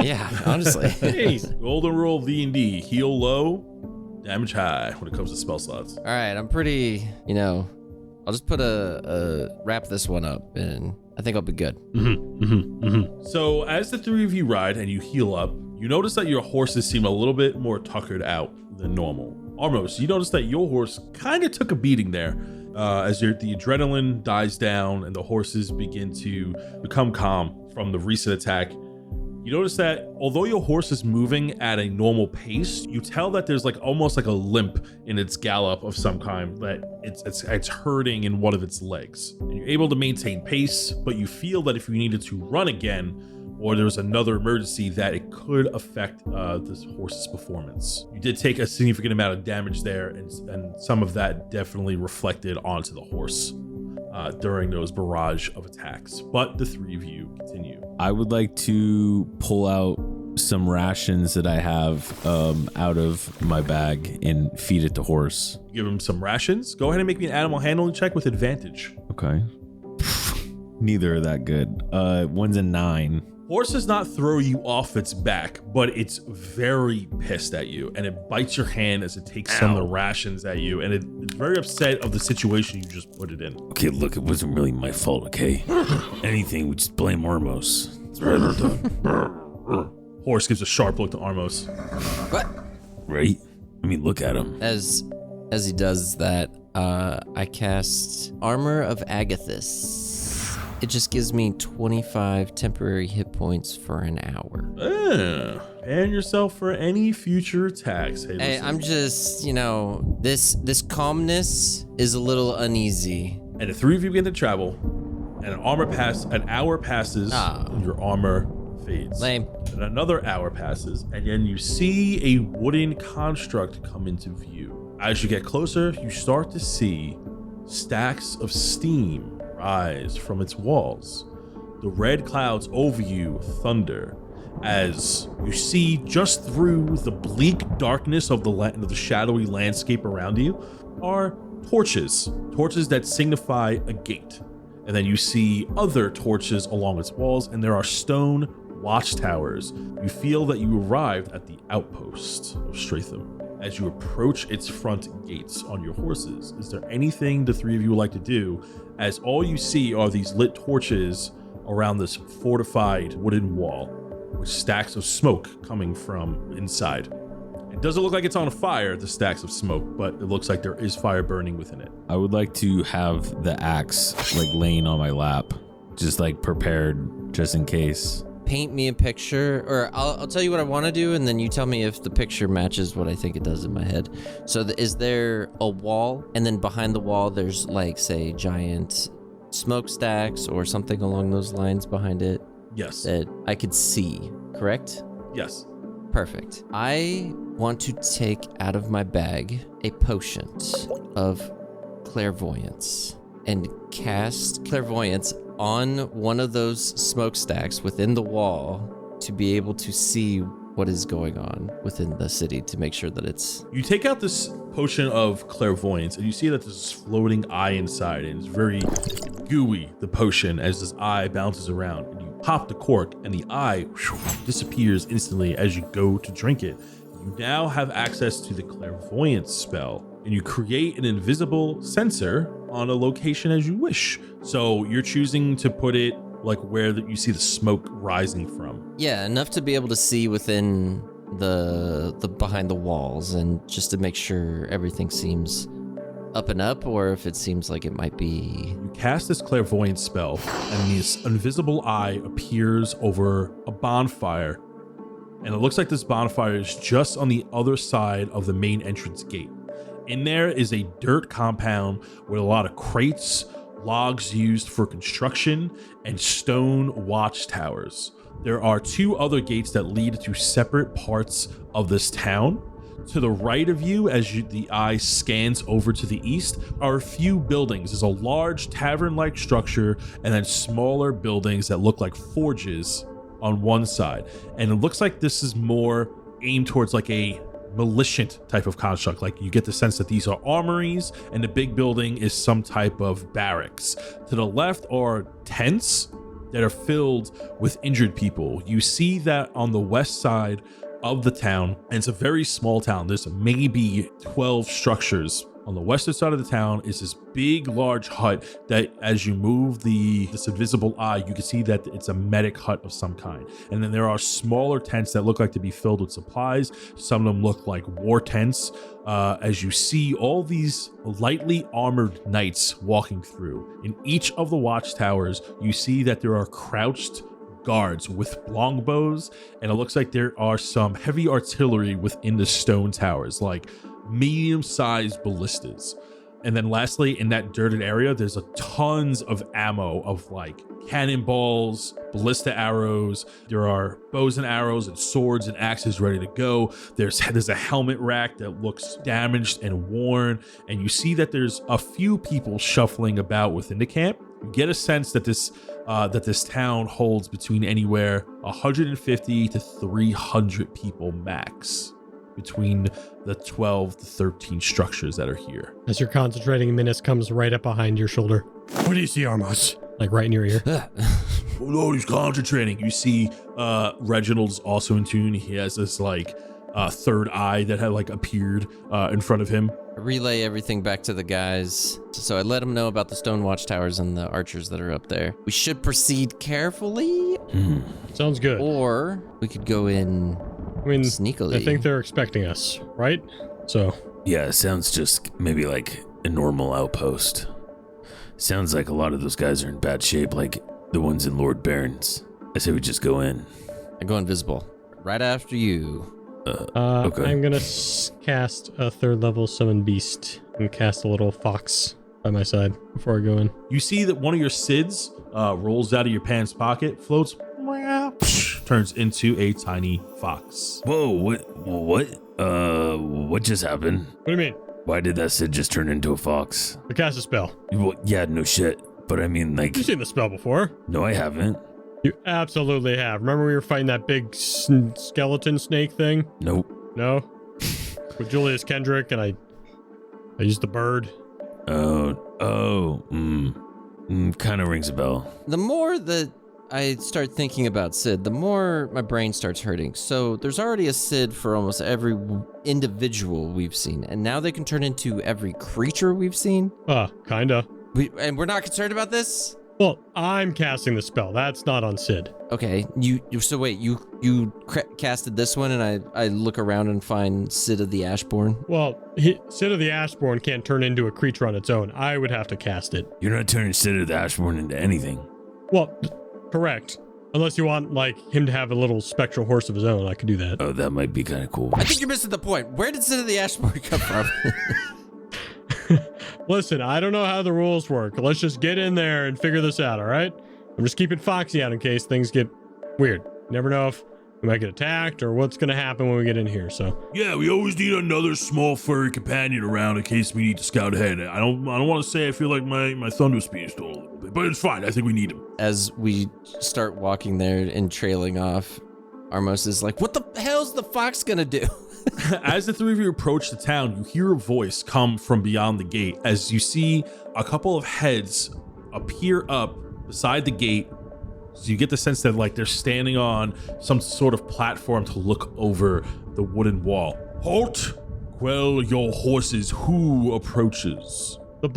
Yeah, honestly. Jeez. Golden rule of D&D. Heal low, damage high when it comes to spell slots. All right, I'm pretty, I'll just put wrap this one up and I think I'll be good. So as the 3 of you ride and you heal up, you notice that your horses seem a little bit more tuckered out than normal. Armos, you notice that your horse kind of took a beating there as the adrenaline dies down and the horses begin to become calm from the recent attack. You notice that although your horse is moving at a normal pace, you tell that there's almost like a limp in its gallop of some kind, that it's hurting in one of its legs. And you're able to maintain pace, but you feel that if you needed to run again, or there's another emergency, that it could affect this horse's performance. You did take a significant amount of damage there, and some of that definitely reflected onto the horse during those barrage of attacks. But the 3 of you continue. I would like to pull out some rations that I have out of my bag and feed it to horse. Give him some rations. Go ahead and make me an animal handling check with advantage. Okay. Neither are that good. One's a 9. Horse does not throw you off its back, but it's very pissed at you, and it bites your hand as it takes some of the rations at you, and it's very upset of the situation you just put it in. Okay, look, it wasn't really my fault, okay? Anything, we just blame Armos. That's right, done. Horse gives a sharp look to Armos. What? Right? I mean, look at him. As he does that, I cast Armor of Agathis. It just gives me 25 temporary hit points for an hour. And yourself for any future attacks. Hey, I'm just, this calmness is a little uneasy. And the three of you begin to travel, and an hour passes, and your armor fades. Lame. And another hour passes, and then you see a wooden construct come into view. As you get closer, you start to see stacks of steam rise from its walls. The red clouds over you thunder as you see just through the bleak darkness of the shadowy landscape around you are torches that signify a gate. And then you see other torches along its walls, and there are stone watchtowers. You feel that you arrived at the outpost of Streatham. As you approach its front gates on your horses, is there anything the three of you would like to do, as all you see are these lit torches around this fortified wooden wall with stacks of smoke coming from inside? It doesn't look like it's on a fire, the stacks of smoke, but it looks like there is fire burning within it. I would like to have the axe like laying on my lap, just like prepared just in case. Paint me a picture, or I'll tell you what I want to do, and then you tell me if the picture matches what I think it does in my head. So is there a wall, and then behind the wall there's like, say, giant smokestacks or something along those lines behind it? Yes. That I could see, correct? Yes. Perfect. I want to take out of my bag a potion of clairvoyance and cast clairvoyance on one of those smokestacks within the wall to be able to see what is going on within the city, to make sure that it's... You take out this potion of clairvoyance and you see that there's this floating eye inside, and it's very gooey, the potion, as this eye bounces around, and you pop the cork and the eye disappears instantly as you go to drink it. You now have access to the clairvoyance spell, and you create an invisible sensor on a location as you wish. So you're choosing to put it like where you see the smoke rising from. Yeah, enough to be able to see within the behind the walls, and just to make sure everything seems up and up, or if it seems like it might be... You cast this clairvoyance spell, and this invisible eye appears over a bonfire, and it looks like this bonfire is just on the other side of the main entrance gate. In there is a dirt compound with a lot of crates, logs used for construction, and stone watchtowers. There are two other gates that lead to separate parts of this town. To the right of you, as the eye scans over to the east, are a few buildings. There's a large tavern-like structure, and then smaller buildings that look like forges on one side. And it looks like this is more aimed towards like a militant type of construct. Like, you get the sense that these are armories, and the big building is some type of barracks. To the left are tents that are filled with injured people. You see that on the west side of the town, and it's a very small town. There's maybe 12 structures. On the western side of the town is this big, large hut that, as you move this invisible eye, you can see that it's a medic hut of some kind. And then there are smaller tents that look like to be filled with supplies. Some of them look like war tents. As you see all these lightly armored knights walking through. In each of the watchtowers, you see that there are crouched guards with longbows, and it looks like there are some heavy artillery within the stone towers, like medium-sized ballistas. And then lastly, in that dirted area, there's tons of ammo of like cannonballs, ballista arrows. There are bows and arrows and swords and axes ready to go. There's a helmet rack that looks damaged and worn, and you see that there's a few people shuffling about within the camp. You get a sense that this town holds between anywhere 150 to 300 people max, between the 12 to 13 structures that are here. As you're concentrating, Minnis comes right up behind your shoulder. What do you see, Armos? Like right in your ear. Oh, he's concentrating. You see Reginald's also in tune. He has this like third eye that had like appeared in front of him. I relay everything back to the guys. So I let them know about the stone watchtowers and the archers that are up there. We should proceed carefully. Sounds good. Or we could go in sneakily. I think they're expecting us, right? So. Yeah, it sounds just maybe like a normal outpost. Sounds like a lot of those guys are in bad shape, like the ones in Lord Baron's. I say we just go in. I go invisible. Right after you. Okay. I'm gonna cast a 3rd level summon beast and cast a little fox by my side before I go in. You see that one of your SIDs rolls out of your pants pocket, floats, turns into a tiny fox. Whoa, what just happened? What do you mean? Why did that Sid just turn into a fox? I cast a spell. Well, yeah, no shit. But I mean, like... You've seen the spell before. No, I haven't. You absolutely have. Remember we were fighting that big skeleton snake thing? Nope. No? With Julius Kendrick, and I used the bird. Kind of rings a bell. The more that I start thinking about Sid, the more my brain starts hurting. So there's already a Sid for almost every individual we've seen, and now they can turn into every creature we've seen. Kinda. And we're not concerned about this? Well, I'm casting the spell. That's not on Sid. Okay, so wait, you casted this one, and I look around and find Sid of the Ashbourne? Well, Sid of the Ashbourne can't turn into a creature on its own. I would have to cast it. You're not turning Sid of the Ashbourne into anything. Well, correct. Unless you want, like, him to have a little spectral horse of his own, I could do that. Oh, that might be kind of cool. I think you're missing the point. Where did Sid of the Ashbourne come from? Listen, I don't know how the rules work. Let's just get in there and figure this out, all right? I'm just keeping Foxy out in case things get weird. Never know if we might get attacked or what's going to happen when we get in here, so. Yeah, we always need another small furry companion around in case we need to scout ahead. I don't want to say I feel like my thunder speed stole a little bit, but it's fine. I think we need him. As we start walking there and trailing off, Armos is like, what the hell's the fox gonna do? As the three of you approach the town, you hear a voice come from beyond the gate as you see a couple of heads appear up beside the gate. So you get the sense that like they're standing on some sort of platform to look over the wooden wall. Halt! Quell your horses. Who approaches? The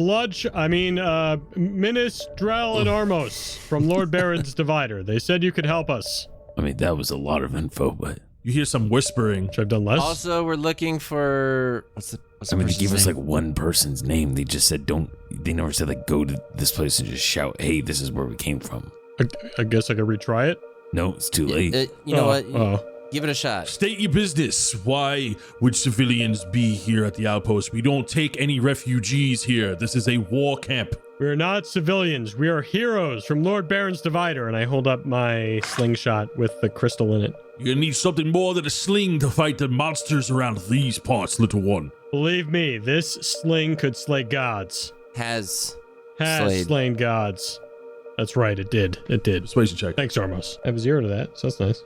Minnis, Drell, and Armos from Lord Baron's Divider. They said you could help us. I mean, that was a lot of info, but... You hear some whispering. Which I've done less. Also, we're looking for... What's the they gave us name? like one person's name. They just said they never said like go to this place and just shout, hey, this is where we came from. I guess I could retry it. No, it's too late. You know what? Give it a shot. State your business. Why would civilians be here at the outpost? We don't take any refugees here. This is a war camp. We are not civilians. We are heroes from Lord Baron's Divider. And I hold up my slingshot with the crystal in it. You're gonna need something more than a sling to fight the monsters around these parts, little one. Believe me, this sling could slay gods. Has slain gods. That's right, it did. Persuasion check. Thanks, Armos. I have a 0 to that, so that's nice.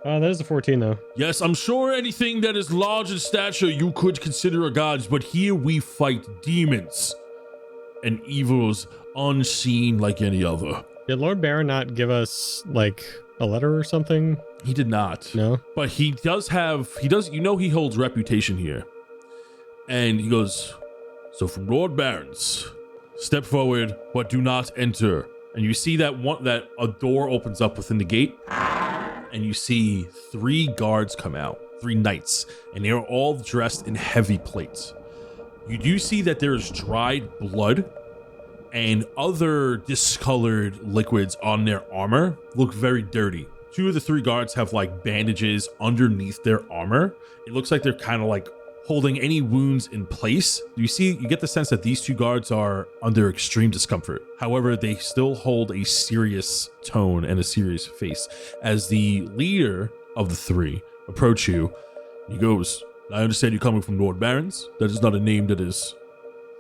That is a 14, though. Yes, I'm sure anything that is large in stature you could consider a god, but here we fight demons and evils unseen like any other. Did Lord Baron not give us, like, a letter or something? He did not. No? But he holds reputation here. And he goes, so from Lord Baron's, step forward, but do not enter. And you see that a door opens up within the gate, and you see 3 guards come out, 3 knights, and they are all dressed in heavy plates. You do see that there is dried blood and other discolored liquids on their armor. Look very dirty. 2 of the 3 guards have like bandages underneath their armor. It looks like they're kind of like holding any wounds in place. You get the sense that these 2 guards are under extreme discomfort. However, they still hold a serious tone and a serious face. As the leader of the 3 approach you, he goes, I understand you're coming from Lord Baron's. That is not a name that is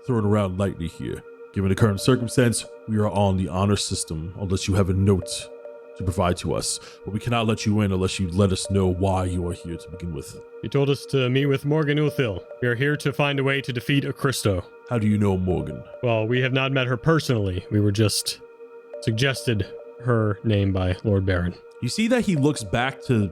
thrown around lightly here. Given the current circumstance, we are on the honor system unless you have a note to provide to us. But we cannot let you in unless you let us know why you are here to begin with. You told us to meet with Morgan Uthil. We are here to find a way to defeat Acristo. How do you know Morgan? Well, we have not met her personally. We were just suggested her name by Lord Baron. You see that he looks back to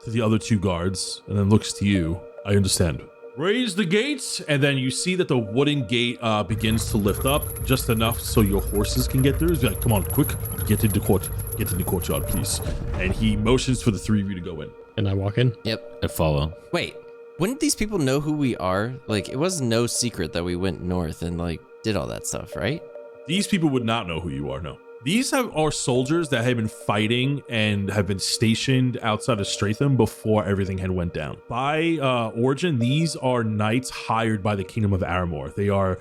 the other two guards and then looks to you. I understand. Raise the gates, and then you see that the wooden gate begins to lift up just enough so your horses can get through. He's like, come on, quick, get into the courtyard, please. And he motions for the three of you to go in. And I walk in? Yep. I follow. Wait, wouldn't these people know who we are? Like, it was no secret that we went north and, like, did all that stuff, right? These people would not know who you are, no. These are soldiers that have been fighting and have been stationed outside of Streatham before everything had went down. By origin, these are knights hired by the Kingdom of Aramor. They are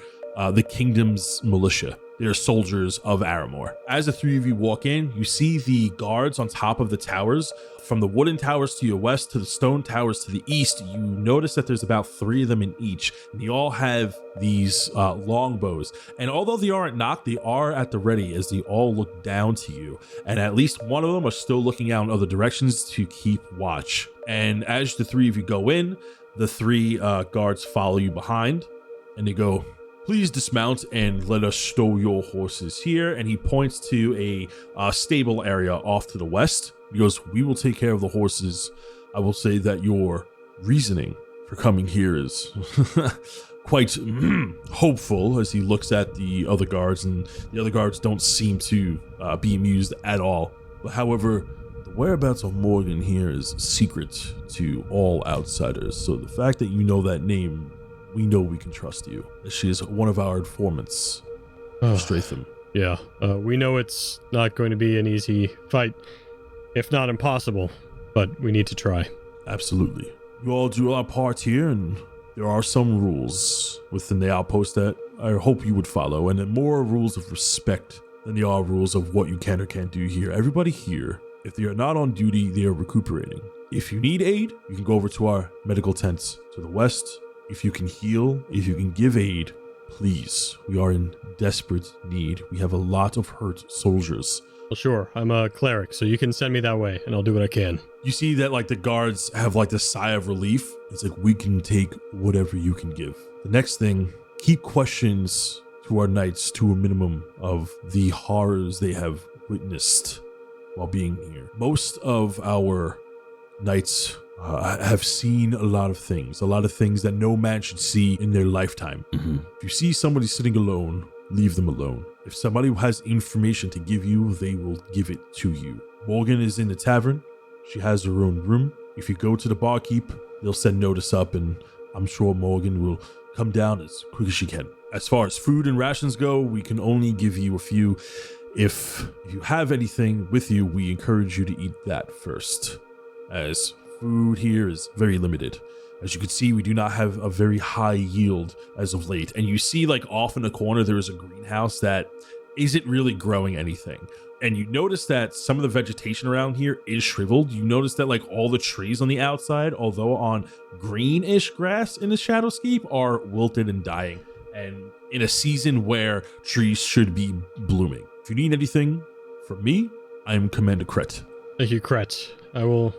the kingdom's militia. They're soldiers of Aramor. As the three of you walk in, you see the guards on top of the towers. From the wooden towers to your west to the stone towers to the east, you notice that there's about 3 of them in each. And they all have these longbows. And although they aren't knocked, they are at the ready as they all look down to you. And at least one of them are still looking out in other directions to keep watch. And as the 3 of you go in, the 3 guards follow you behind. And they go, please dismount and let us stow your horses here. And he points to a stable area off to the west. He goes, we will take care of the horses. I will say that your reasoning for coming here is quite hopeful, as he looks at the other guards, and the other guards don't seem to be amused at all. But however, the whereabouts of Morgan here is secret to all outsiders. So the fact that you know that name, we know we can trust you. She is one of our informants, Streatham. Yeah, we know it's not going to be an easy fight, if not impossible, but we need to try. Absolutely. We all do our part here, and there are some rules within the outpost that I hope you would follow, and more rules of respect than there are rules of what you can or can't do here. Everybody here, if they are not on duty, they are recuperating. If you need aid, you can go over to our medical tents to the west. If you can heal, if you can give aid, please. We are in desperate need. We have a lot of hurt soldiers. Well, sure. I'm a cleric, so you can send me that way, and I'll do what I can. You see that like the guards have like this sigh of relief. It's like, we can take whatever you can give. The next thing, keep questions to our knights to a minimum of the horrors they have witnessed while being here. Most of our knights have seen a lot of things that no man should see in their lifetime. If you see somebody sitting alone, leave them alone. If somebody has information to give you, they will give it to you. Morgan is in the tavern. She has her own room. If you go to the barkeep, they'll send notice up, and I'm sure Morgan will come down as quick as she can. As far as food and rations go, we can only give you a few. If you have anything with you, we encourage you to eat that first, as food here is very limited. As you can see, we do not have a very high yield as of late. And you see, like, off in the corner, there is a greenhouse that isn't really growing anything. And you notice that some of the vegetation around here is shriveled. You notice that, like, all the trees on the outside, although on greenish grass in the shadowscape, are wilted and dying. And in a season where trees should be blooming. If you need anything from me, I am Commander Kret. Thank you, Kret. I will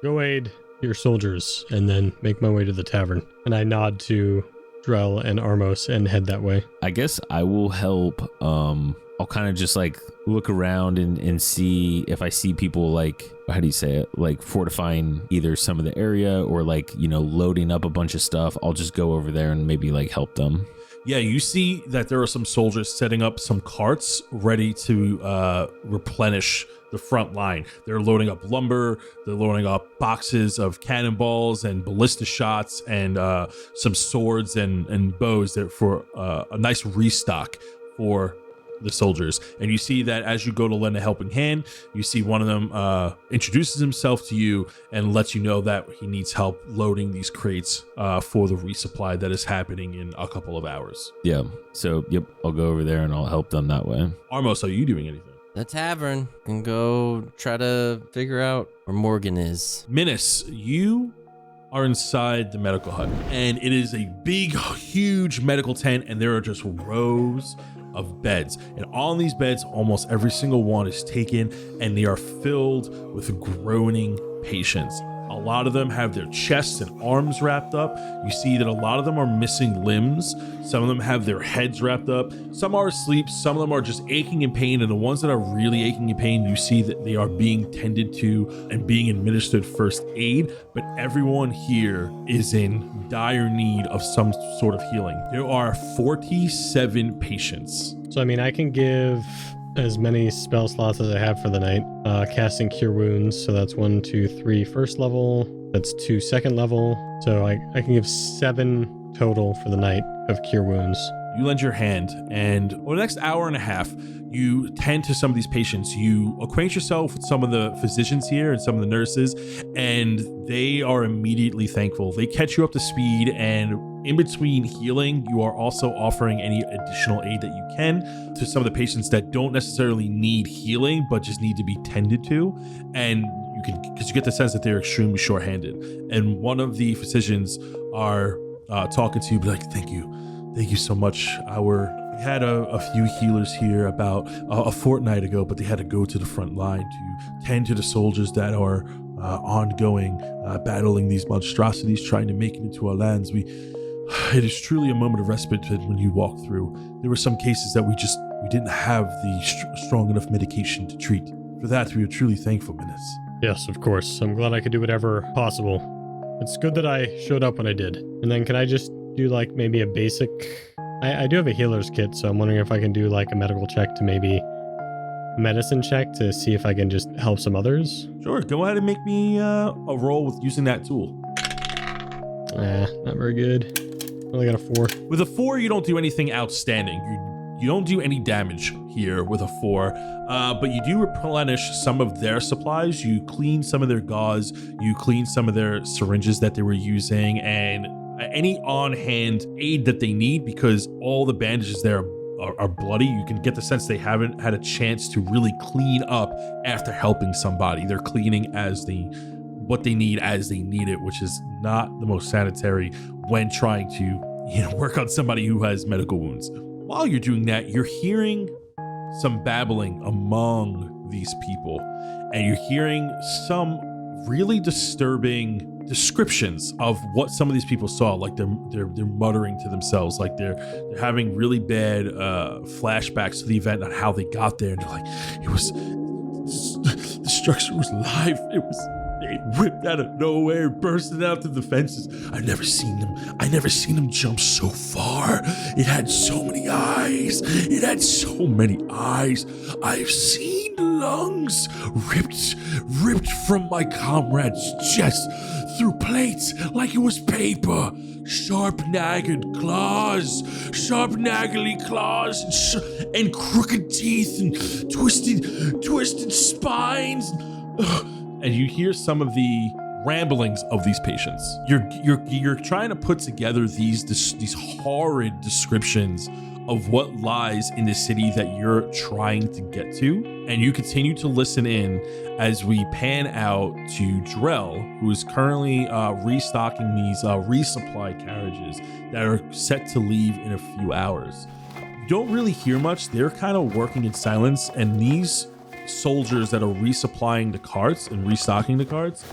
go aid your soldiers and then make my way to the tavern. And I nod to Drell and Armos and head that way. I guess I will help. I'll kind of just like look around and see if I see people, like, how do you say it? Like fortifying either some of the area or, like, you know, loading up a bunch of stuff. I'll just go over there and maybe like help them. Yeah, you see that there are some soldiers setting up some carts ready to replenish the front line. They're loading up lumber, they're loading up boxes of cannonballs and ballista shots and some swords and bows there for a nice restock for the soldiers. And you see that as you go to lend a helping hand, you see one of them introduces himself to you and lets you know that he needs help loading these crates for the resupply that is happening in a couple of hours. Yeah. So, yep, I'll go over there and I'll help them that way. Armos, are you doing anything? The tavern, and go try to figure out where Morgan is. Minnis, you are inside the medical hut, and it is a big, huge medical tent, and there are just rows of beds. And on these beds, almost every single one is taken, and they are filled with groaning patients. A lot of them have their chests and arms wrapped up. You see that a lot of them are missing limbs. Some of them have their heads wrapped up. Some are asleep. Some of them are just aching in pain. And the ones that are really aching in pain, you see that they are being tended to and being administered first aid. But everyone here is in dire need of some sort of healing. There are 47 patients. So, I mean, I can give as many spell slots as I have for the night. Casting Cure Wounds, so that's 1, 2, 3 first level. That's 2 second level. So I can give 7 total for the night of Cure Wounds. You lend your hand, and over the next hour and a half, you tend to some of these patients. You acquaint yourself with some of the physicians here and some of the nurses, and they are immediately thankful. They catch you up to speed, and in between healing, you are also offering any additional aid that you can to some of the patients that don't necessarily need healing, but just need to be tended to. And you can, because you get the sense that they're extremely short-handed. And one of the physicians are talking to you, be like, thank you so much. We had a few healers here about a fortnight ago, but they had to go to the front line to tend to the soldiers that are ongoing, battling these monstrosities, trying to make it into our lands. It is truly a moment of respite when you walk through. There were some cases that we didn't have the strong enough medication to treat. For that, we are truly thankful, Minnis. Yes, of course. I'm glad I could do whatever possible. It's good that I showed up when I did. And then can I just do like maybe a basic... I do have a healer's kit, so I'm wondering if I can do like a medical check to maybe a medicine check to see if I can just help some others. Sure, go ahead and make me a roll with using that tool. Not very good. Only got a 4. With a 4, you don't do anything outstanding. You don't do any damage here with a 4, but you do replenish some of their supplies. You clean some of their gauze, you clean some of their syringes that they were using, and any on-hand aid that they need, because all the bandages there are bloody. You can get the sense they haven't had a chance to really clean up after helping somebody. They're cleaning what they need as they need it, which is not the most sanitary when trying to work on somebody who has medical wounds. While you're doing that, you're hearing some babbling among these people, and you're hearing some really disturbing descriptions of what some of these people saw. Like they're muttering to themselves, like they're having really bad flashbacks to the event and how they got there, and they're like, the structure was live. They whipped out of nowhere, bursting out through the fences. I've never seen them jump so far. It had so many eyes. I've seen lungs ripped from my comrade's chest through plates like it was paper. Sharp, naggly claws, and crooked teeth, and twisted spines. And you hear some of the ramblings of these patients. You're trying to put together these horrid descriptions of what lies in the city that you're trying to get to, and you continue to listen in as we pan out to Drell, who is currently restocking these resupply carriages that are set to leave in a few hours. You don't really hear much. They're kind of working in silence, and these soldiers that are resupplying the carts and restocking the carts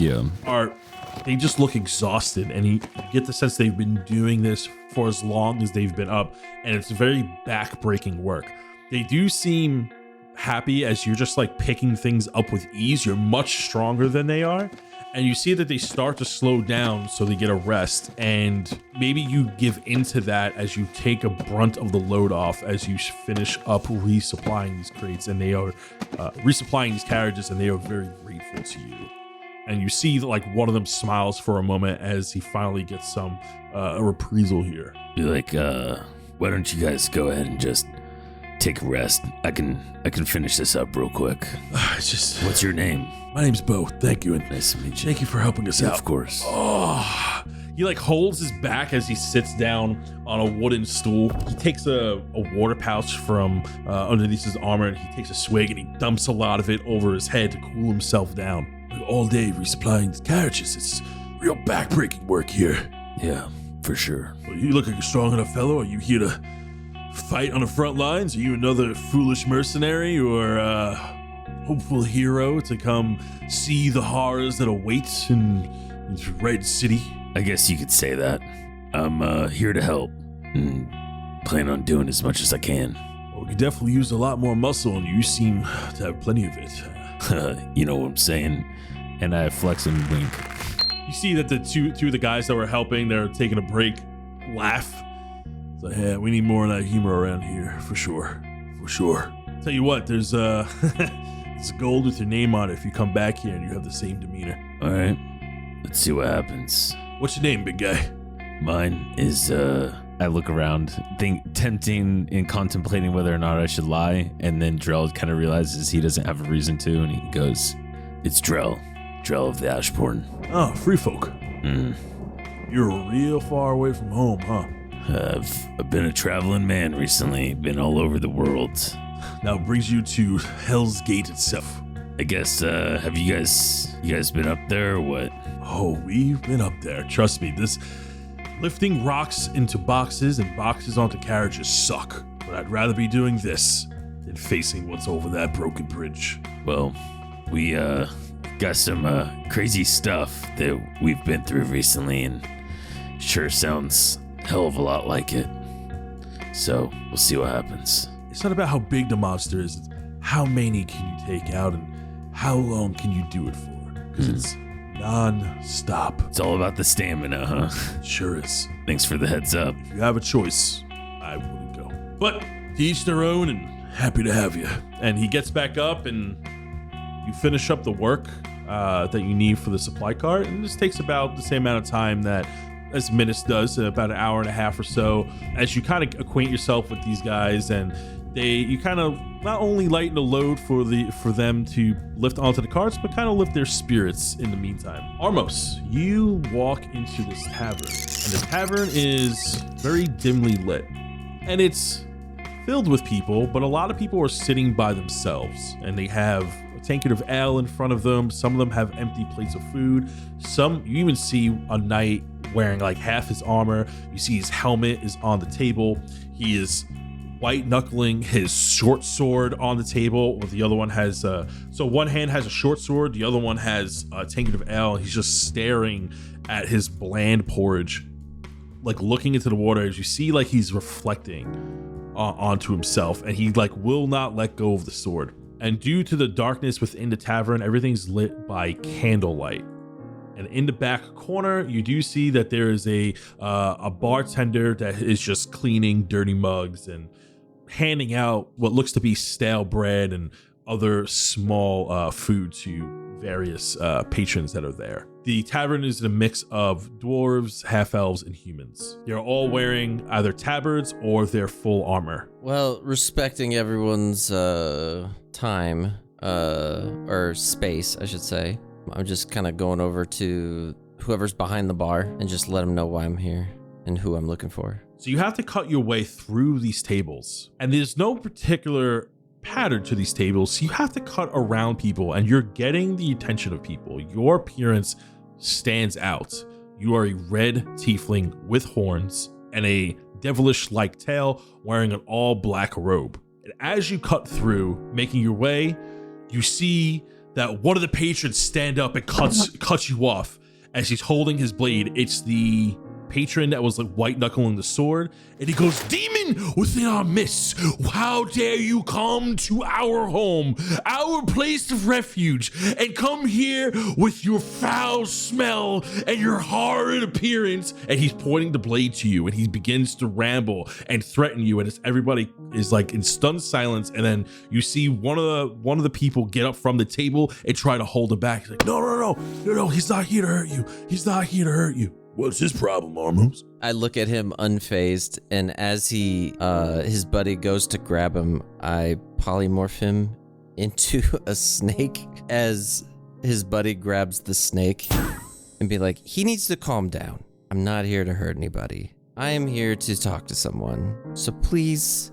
they just look exhausted, and you get the sense they've been doing this for as long as they've been up, and it's very back-breaking work. They do seem happy as you're just like picking things up with ease. You're much stronger than they are, and you see that they start to slow down so they get a rest, and maybe you give into that as you take a brunt of the load off as you finish up resupplying these crates, and they are resupplying these carriages, and they are very grateful to you. And you see that like one of them smiles for a moment as he finally gets some a reprisal here. Be like, why don't you guys go ahead and just take a rest? I can finish this up real quick. It's just... What's your name? My name's Bo. Thank you. And nice to meet you. Thank you for helping us out. Of course. Oh, he like holds his back as he sits down on a wooden stool. He takes a water pouch from underneath his armor, and he takes a swig, and he dumps a lot of it over his head to cool himself down. All day resupplying the carriages. It's real back-breaking work here. Yeah, for sure. Well, you look like a strong enough fellow. Are you here to fight on the front lines? Are you another foolish mercenary or hopeful hero to come see the horrors that await and It's Red City. I guess you could say that. I'm here to help and plan on doing as much as I can. Well, we could definitely use a lot more muscle, and you seem to have plenty of it. You know what I'm saying? And I flex and wink. You see that the two of the guys that were helping, they're taking a break, laugh. It's like, yeah, we need more of that humor around here, for sure. For sure. Tell you what, there's there's gold with your name on it if you come back here and you have the same demeanor. All right, let's see what happens. What's your name, big guy? Mine is, I look around, tempting and contemplating whether or not I should lie, and then Drell kind of realizes he doesn't have a reason to, and he goes, it's Drell. Drell of the Ashbourne. Oh, free folk. You're real far away from home, huh? I've been a traveling man recently, been all over the world. Now it brings you to Hell's Gate itself. I guess, have you guys been up there or what? Oh, we've been up there. Trust me, this lifting rocks into boxes and boxes onto carriages suck. But I'd rather be doing this than facing what's over that broken bridge. Well, we, got some, crazy stuff that we've been through recently, and sure sounds a hell of a lot like it. So, we'll see what happens. It's not about how big the monster is, it's how many can you take out and how long can you do it for? Because it's non-stop. It's all about the stamina, huh? It sure is. Thanks for the heads up. If you have a choice, I wouldn't go. But to each their own, and happy to have you. And he gets back up and you finish up the work that you need for the supply cart, and this takes about the same amount of time that as Minnis does, about an hour and a half or so, as you kind of acquaint yourself with these guys, and you kind of not only lighten the load for them to lift onto the carts, but kind of lift their spirits in the meantime. Armos, you walk into this tavern, and the tavern is very dimly lit, and it's filled with people, but a lot of people are sitting by themselves, and they have a tankard of ale in front of them. Some of them have empty plates of food. Some, you even see a knight wearing like half his armor. You see his helmet is on the table. He is white knuckling his short sword on the table, while the other one has so one hand has a short sword, the other one has a tankard of ale. He's just staring at his bland porridge, like looking into the water, as you see like he's reflecting onto himself, and he like will not let go of the sword. And due to the darkness within the tavern, everything's lit by candlelight. And in the back corner, you do see that there is a bartender that is just cleaning dirty mugs and handing out what looks to be stale bread and other small food to various patrons that are there. The tavern is a mix of dwarves, half-elves, and humans. They're all wearing either tabards or their full armor. Well, respecting everyone's time or space, I should say, I'm just kind of going over to whoever's behind the bar and just let them know why I'm here and who I'm looking for. So you have to cut your way through these tables, and there's no particular pattern to these tables. So you have to cut around people, and you're getting the attention of people. Your appearance stands out. You are a red tiefling with horns and a devilish-like tail, wearing an all-black robe. And as you cut through, making your way, you see that one of the patrons stand up and cuts you off as he's holding his blade. It's the patron that was like white knuckling the sword, and he goes, "Demon within our midst, how dare you come to our home, our place of refuge, and come here with your foul smell and your horrid appearance?" And he's pointing the blade to you, and he begins to ramble and threaten you, and everybody is like in stunned silence. And then you see one of the people get up from the table and try to hold him back. He's like, no, he's not here to hurt you. He's not here to hurt you. What's his problem, Armos? I look at him unfazed, and as his buddy goes to grab him, I polymorph him into a snake as his buddy grabs the snake and be like, he needs to calm down. I'm not here to hurt anybody. I am here to talk to someone. So please,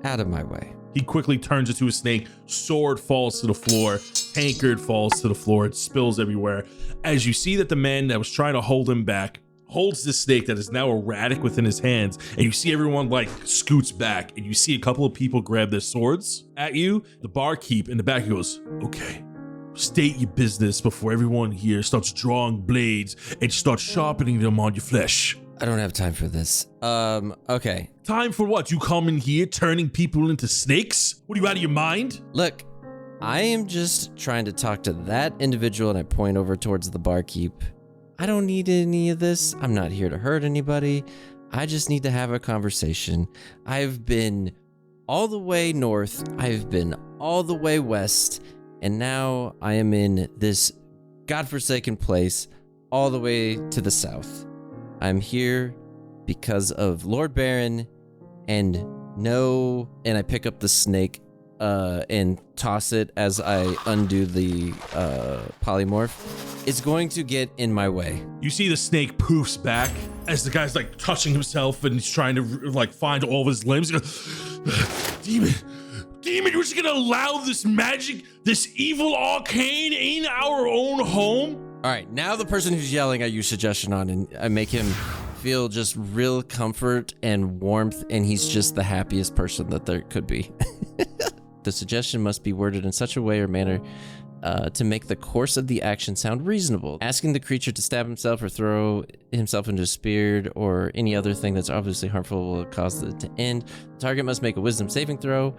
out of my way. He quickly turns into a snake. Sword falls to the floor. Tankard falls to the floor. It spills everywhere. As you see that the man that was trying to hold him back holds this snake that is now erratic within his hands, and you see everyone like scoots back, and you see a couple of people grab their swords at you. The barkeep in the back goes, "Okay, state your business before everyone here starts drawing blades and starts sharpening them on your flesh. I don't have time for this. Okay. Time for what? You come in here turning people into snakes? What, are you out of your mind? Look, I am just trying to talk to that individual, and I point over towards the barkeep. I don't need any of this. I'm not here to hurt anybody. I just need to have a conversation. I've been all the way north. I've been all the way west. And now I am in this godforsaken place all the way to the south. I'm here because of Lord Baron and I pick up the snake and toss it as I undo the polymorph. It's going to get in my way. You see the snake poofs back as the guy's like touching himself and he's trying to like find all of his limbs. He goes, Demon, you're just gonna allow this magic, this evil arcane in our own home? All right, now the person who's yelling I use suggestion on, and I make him feel just real comfort and warmth, and he's just the happiest person that there could be. The suggestion must be worded in such a way or manner to make the course of the action sound reasonable. Asking the creature to stab himself or throw himself into a spear or any other thing that's obviously harmful will cause it to end. The target must make a wisdom saving throw.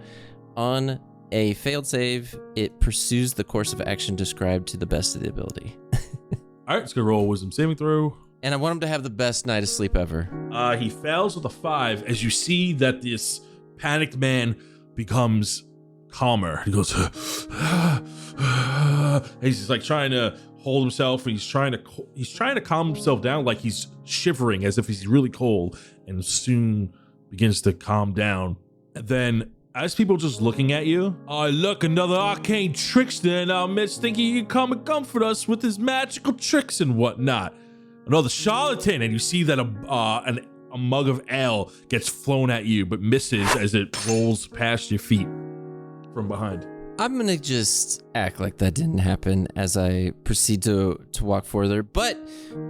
On a failed save, it pursues the course of action described to the best of the ability. All right, let's go roll a wisdom saving throw. And I want him to have the best night of sleep ever. He fails with a 5 as you see that this panicked man becomes calmer. He goes, he's just like trying to hold himself, and he's trying to calm himself down, like he's shivering as if he's really cold, and soon begins to calm down. And then as people just looking at you, look, another arcane trickster in our midst, thinking he can come and comfort us with his magical tricks and whatnot. Another charlatan, and you see that a mug of ale gets flown at you, but misses as it rolls past your feet from behind. I'm gonna just act like that didn't happen as I proceed to walk further, but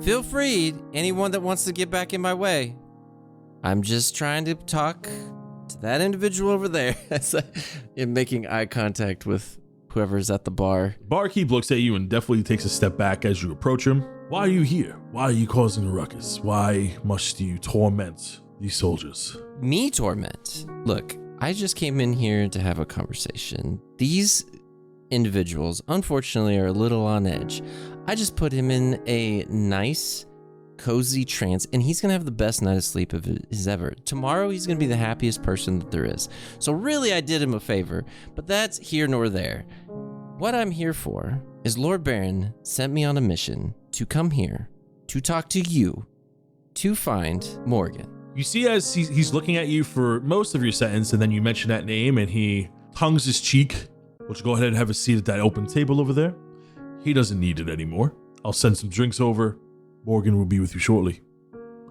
feel free, anyone that wants to get back in my way. I'm just trying to talk to that individual over there as I'm making eye contact with whoever's at the bar. Barkeep looks at you and definitely takes a step back as you approach him. Why are you here? Why are you causing a ruckus? Why must you torment these soldiers? Me torment? Look, I just came in here to have a conversation. These individuals, unfortunately, are a little on edge. I just put him in a nice, cozy trance, and he's gonna have the best night of sleep of his ever. Tomorrow, he's gonna be the happiest person that there is. So really, I did him a favor, but that's here nor there. What I'm here for is Lord Baron sent me on a mission to come here to talk to you to find Morgan. You see as he's looking at you for most of your sentence, and then you mention that name, and he tongues his cheek. Why don't you go ahead and have a seat at that open table over there? He doesn't need it anymore. I'll send some drinks over. Morgan will be with you shortly.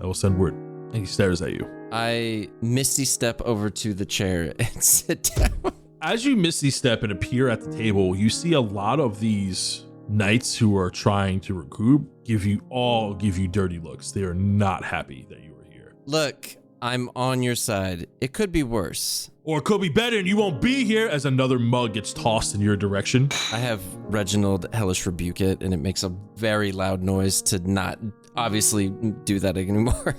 I will send word. And he stares at you. I misty step over to the chair and sit down. As you misty step and appear at the table, you see a lot of these knights who are trying to regroup give you dirty looks. They are not happy that you are here. Look, I'm on your side. It could be worse. Or it could be better and you won't be here, as another mug gets tossed in your direction. I have Reginald hellish rebuke it, and it makes a very loud noise to not obviously do that anymore.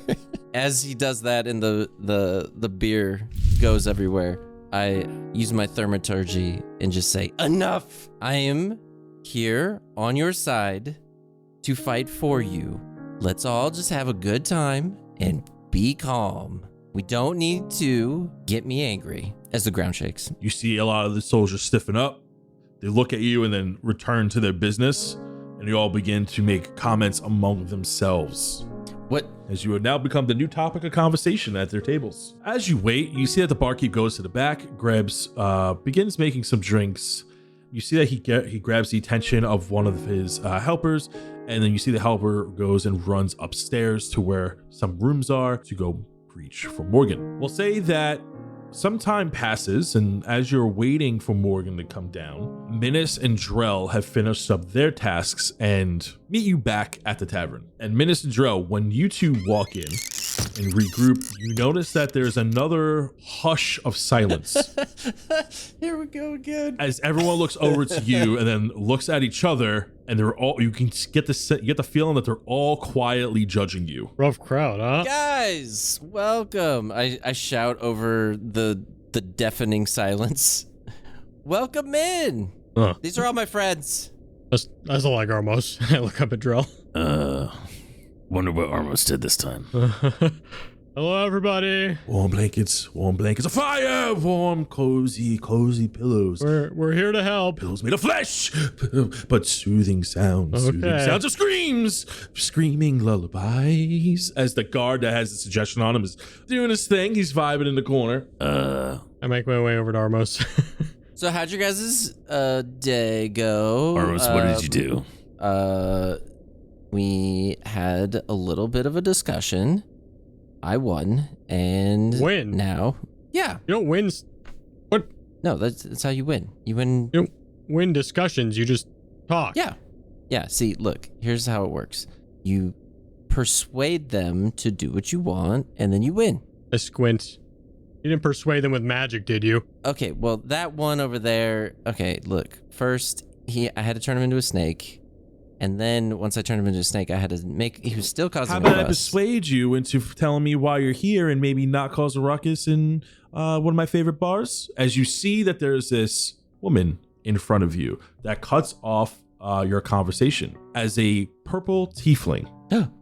As he does that and the beer goes everywhere, I use my thaumaturgy and just say, enough! I am here on your side to fight for you. Let's all just have a good time and be calm. We don't need to get me angry. As the ground shakes. You see a lot of the soldiers stiffen up. They look at you and then return to their business, and they all begin to make comments among themselves. What? As you have now become the new topic of conversation at their tables. As you wait, you see that the barkeep goes to the back, begins making some drinks. You see that he grabs the attention of one of his helpers, and then you see the helper goes and runs upstairs to where some rooms are to go preach for Morgan. We'll say that some time passes, and as you're waiting for Morgan to come down, Minnis and Drell have finished up their tasks and meet you back at the tavern. And Minnis and Drell, when you two walk in, and regroup, you notice that there's another hush of silence. Here we go again. As everyone looks over to you and then looks at each other, and you can get the feeling that they're all quietly judging you. Rough crowd, huh? Guys, welcome. I shout over the deafening silence. Welcome in. These are all my friends. That's like Armos. I look up at Drell. Wonder what Armos did this time. Hello, everybody. Warm blankets, a fire, warm, cozy pillows. We're here to help. Pillows made of flesh, but soothing sounds. Okay. Soothing sounds of screams, screaming lullabies. As the guard that has the suggestion on him is doing his thing, he's vibing in the corner. I make my way over to Armos. So how'd your guys' day go? Armos, what did you do? We had a little bit of a discussion. I won, and Win? Now, yeah. You don't win. What? No, that's how you win. You win. You don't win discussions. You just talk. Yeah. See, look. Here's how it works. You persuade them to do what you want, and then you win. I squint. You didn't persuade them with magic, did you? Okay. Well, that one over there. Okay. Look. First, I had to turn him into a snake. And then once I turned him into a snake, I had to he was still causing How a about I fuss. persuade you into telling me why you're here and maybe not cause a ruckus in one of my favorite bars? As you see that there's this woman in front of you that cuts off your conversation as a purple tiefling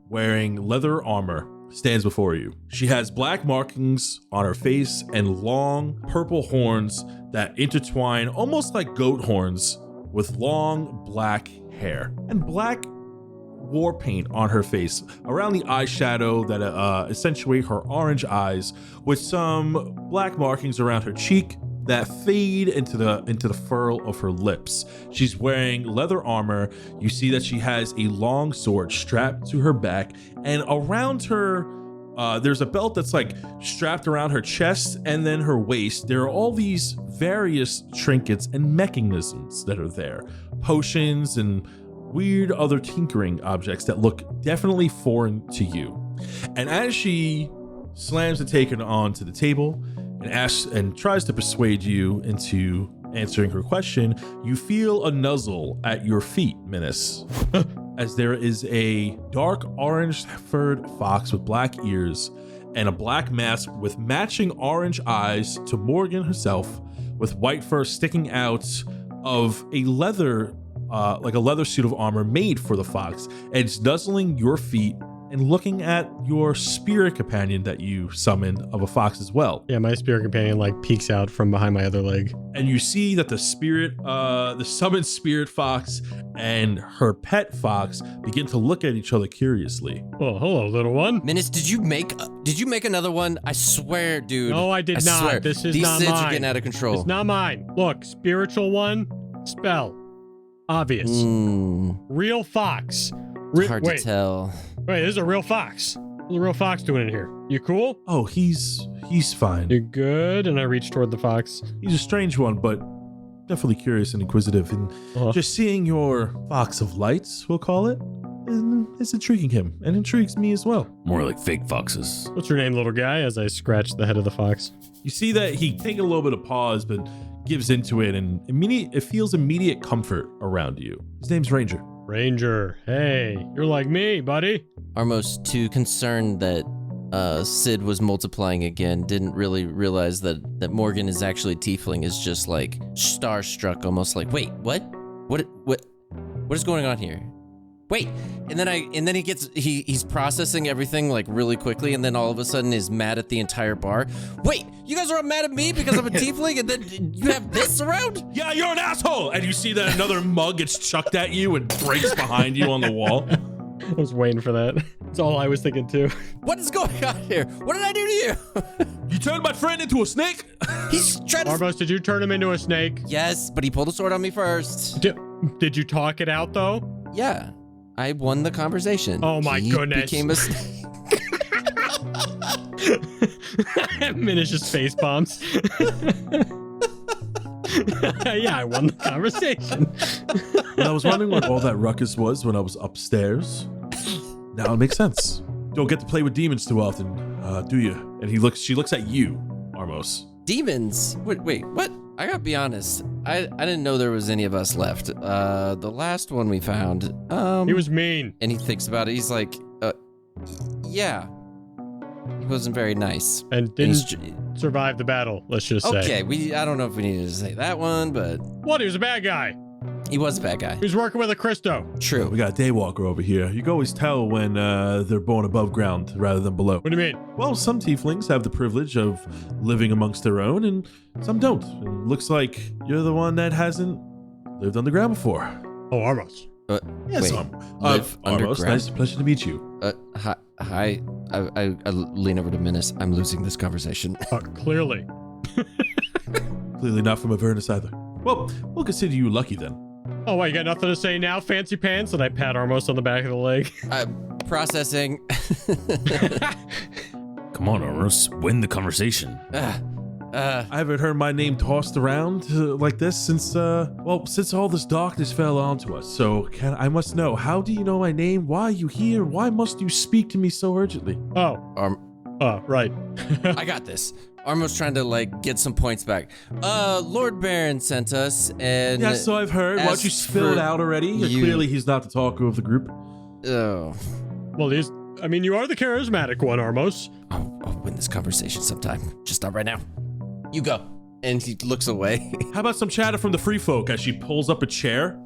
wearing leather armor stands before you. She has black markings on her face and long purple horns that intertwine almost like goat horns with long black hair and black war paint on her face around the eyeshadow that accentuate her orange eyes, with some black markings around her cheek that fade into the furrow of her lips. She's wearing leather armor. You see that she has a long sword strapped to her back, and around her there's a belt that's like strapped around her chest and then her waist. There are all these various trinkets and mechanisms that are there, potions and weird other tinkering objects that look definitely foreign to you. And as she slams the taken onto the table and asks and tries to persuade you into answering her question, you feel a nuzzle at your feet, Minnis. As there is a dark orange furred fox with black ears and a black mask with matching orange eyes to Morgan herself, with white fur sticking out of a leather, like a leather suit of armor made for the fox. And it's nuzzling your feet and looking at your spirit companion that you summoned of a fox as well. Yeah, my spirit companion like peeks out from behind my other leg. And you see that the summoned spirit fox and her pet fox begin to look at each other curiously. Oh, hello, little one. Minnis, did you make another one? I swear, dude. No, I did not. Swear. This is These not SIDS mine. are getting out of control. It's not mine. Look, spiritual one, spell. Obvious. Real fox. Hard to tell. Wait, this is a real fox. What's a real fox doing in here? You cool? Oh, he's fine. You're good. And I reach toward the fox. He's a strange one, but definitely curious and inquisitive. And just seeing your fox of lights, we'll call it, is intriguing him and intrigues me as well. More like fake foxes. What's your name, little guy? As I scratch the head of the fox. You see that he takes a little bit of pause, but gives into it, and it feels immediate comfort around you. His name's Ranger. Ranger, hey, you're like me, buddy. Armos, too concerned that Sid was multiplying again, didn't really realize that Morgan is actually tiefling, is just like starstruck, almost like, wait, what is going on here? Wait, and then he's processing everything like really quickly, and then all of a sudden is mad at the entire bar. Wait, you guys are all mad at me because I'm a tiefling, and then you have this around? Yeah, you're an asshole! And you see that another mug gets chucked at you and breaks behind you on the wall. I was waiting for that. That's all I was thinking too. What is going on here? What did I do to you? You turned my friend into a snake? He's trying to... Armos, did you turn him into a snake? Yes, but he pulled a sword on me first. Did you talk it out though? Yeah. I won the conversation. Oh my goodness. Became a snake. Minnis just face bombs. Yeah, I won the conversation. Well, I was wondering what all that ruckus was when I was upstairs. Now it makes sense. Don't get to play with demons too often. do you? And she looks at you, Armos. Demons? Wait, what? I gotta be honest. I didn't know there was any of us left. The last one we found, He was mean. and he thinks about it. He's like, yeah. He wasn't very nice. And didn't survive the battle, let's just say. Okay, I don't know if we needed to say that one, but What? He was a bad guy. he was a bad guy. He was working with a Christo. True. We got a daywalker over here. You can always tell when they're born above ground rather than below. What do you mean? Well, some tieflings have the privilege of living amongst their own, and some don't. And looks like you're the one that hasn't lived underground before. Oh, Armos. Yes, wait, Armos, underground? nice, pleasure to meet you. Hi. I lean over to Minnis. I'm losing this conversation. Clearly. Clearly not from Avernus either. Well, we'll consider you lucky then. Oh, what, you got nothing to say now, fancy pants? And I pat Armos on the back of the leg. Processing. Come on, Armos, win the conversation. I haven't heard my name tossed around like this since all this darkness fell onto us. So I must know, how do you know my name? Why are you here? Why must you speak to me so urgently? Right. I got this. Armo's trying to get some points back. Lord Baron sent us, and Yeah, so I've heard. Why don't you spill it out already? Clearly he's not the talker of the group. Oh. Well, you are the charismatic one, Armos. I'll win this conversation sometime. Just not right now. You go. And he looks away. How about some chatter from the free folk as she pulls up a chair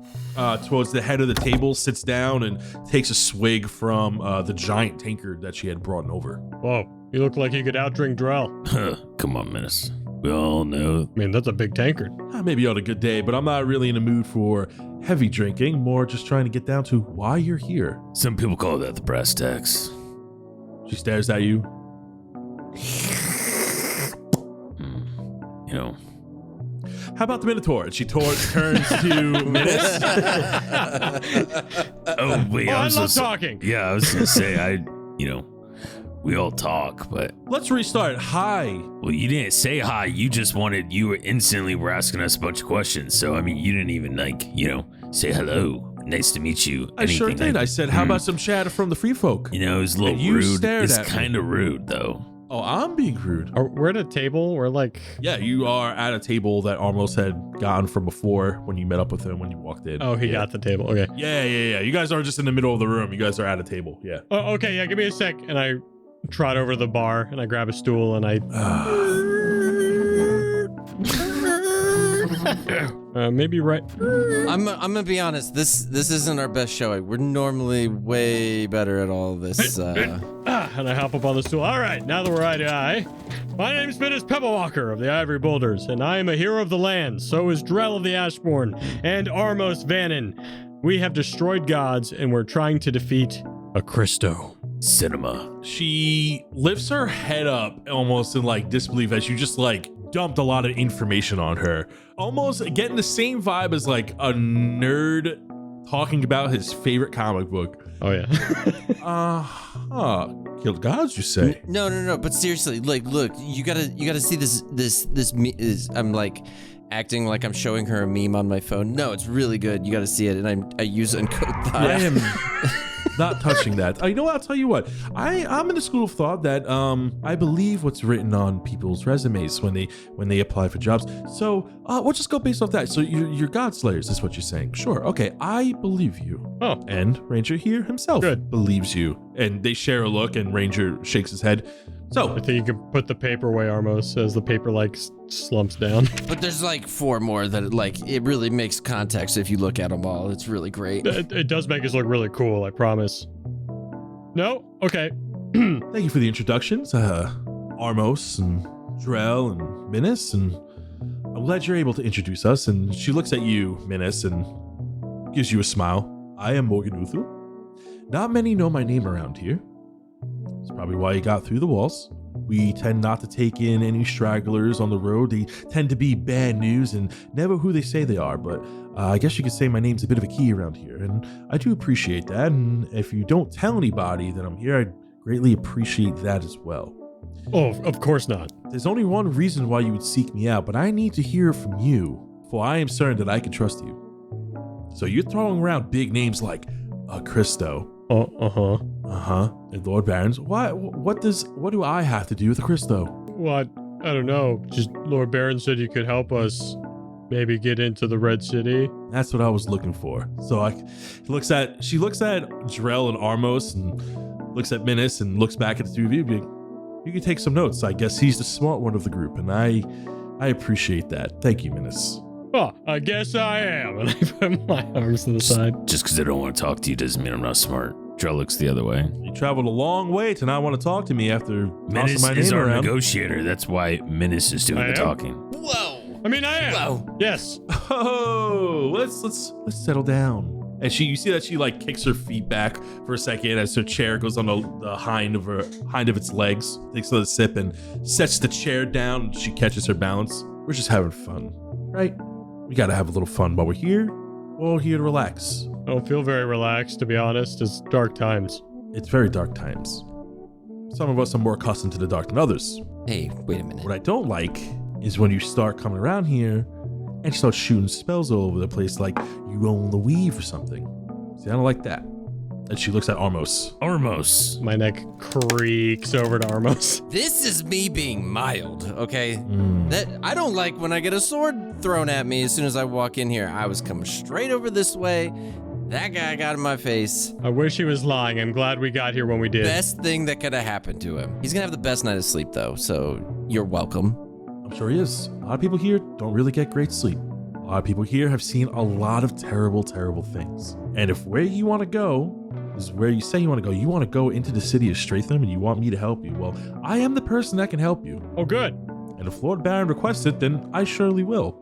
towards the head of the table, sits down, and takes a swig from the giant tankard that she had brought over. Whoa, you look like you could outdrink Drell. Come on, Minnis. We all know. I mean, that's a big tankard. Maybe on a good day, but I'm not really in the mood for heavy drinking, more just trying to get down to why you're here. Some people call that the brass tacks. She stares at you. You know. How about the Minotaur? And she turns to Minnis. Oh, wait. I love talking. Yeah, I was going to say, we all talk, but. Let's restart. Hi. Well, you didn't say hi. You were asking us a bunch of questions. So, you didn't even say hello. Nice to meet you. I sure did. I said, how about some chatter from the free folk? It was a little rude. It's kind of rude, though. Oh, I'm being rude. We're at a table. We're Yeah, you are at a table that Armos had gotten from before when you met up with him when you walked in. Oh, he got the table. Okay. Yeah. You guys aren't just in the middle of the room. You guys are at a table. Yeah. Oh, okay. Yeah, give me a sec. And I trot over to the bar and I grab a stool and I. Maybe right. I'm gonna be honest. This isn't our best showing. We're normally way better at all of this. And I hop up on the stool. All right, now that we're eye to eye, my name's Minnis Pebblewalker of the Ivory Boulders, and I am a hero of the land. So is Drell of the Ashbourne and Armos Vannon. We have destroyed gods, and we're trying to defeat a Christo. Cinema. She lifts her head up almost in disbelief as you just dumped a lot of information on her. Almost getting the same vibe as a nerd talking about his favorite comic book. Oh yeah. Killed gods, you say? No. But seriously, look, you gotta see this. I'm acting like I'm showing her a meme on my phone. No, it's really good. You gotta see it, and I use Uncode Thought. I am not touching that. You know what? I'll tell you what. I'm in the school of thought that I believe what's written on people's resumes when they apply for jobs. So we'll just go based off that. So you're God Slayers, is what you're saying. Sure. Okay. I believe you. Oh. And Ranger here himself believes you. And they share a look, and Ranger shakes his head. So I think you can put the paper away, Armos, as the paper slumps down. But there's 4 more that it really makes context if you look at them all. It's really great. It does make us look really cool, I promise. No? Okay. Thank you for the introductions, Armos and Drell and Minnis, and I'm glad you're able to introduce us. And she looks at you, Minnis, and gives you a smile. I am Morgan Uthu. Not many know my name around here. That's probably why you got through the walls. We tend not to take in any stragglers on the road. They tend to be bad news and never who they say they are, but I guess you could say my name's a bit of a key around here, and I do appreciate that. And if you don't tell anybody that I'm here, I'd greatly appreciate that as well. Oh, of course not. There's only one reason why you would seek me out, but I need to hear from you, for I am certain that I can trust you. So you're throwing around big names like a Christo. And Lord Barons, what do I have to do with Christo? What? I don't know. Just Lord Baron said you could help us maybe get into the Red City. That's what I was looking for. So she looks at Drell and Armos and looks at Minnis and looks back at the two of you. You can take some notes. I guess he's the smart one of the group, and I appreciate that. Thank you, Minnis. Oh, I guess I am. And I put my arms to the side. Just because I don't want to talk to you doesn't mean I'm not smart. Drell looks the other way. You traveled a long way to not want to talk to me after tossing my Minnis is name our around. Negotiator. That's why Minnis is doing the talking. Whoa! I mean, I am. Whoa. Yes. Oh, let's settle down. And you see that she like kicks her feet back for a second as her chair goes on the hind of its legs, takes a sip and sets the chair down. She catches her balance. We're just having fun, right? We gotta have a little fun while we're here. We're all here to relax. I don't feel very relaxed, to be honest. It's dark times. It's very dark times. Some of us are more accustomed to the dark than others. Hey, wait a minute. What I don't like is when you start coming around here and you start shooting spells all over the place like you own the weave or something. See, I don't like that. And she looks at Armos. Armos. My neck creaks over to Armos. This is me being mild, okay? That I don't like when I get a sword thrown at me as soon as I walk in here. I was coming straight over this way. That guy got in my face. I wish he was lying. I'm glad we got here when we did. Best thing that could have happened to him. He's gonna have the best night of sleep though, so you're welcome. I'm sure he is. A lot of people here don't really get great sleep. A lot of people here have seen a lot of terrible, terrible things. And if where you want to go is where you say you want to go into the city of Streatham and you want me to help you, well, I am the person that can help you. Oh, good. And if Lord Baron requests it, then I surely will.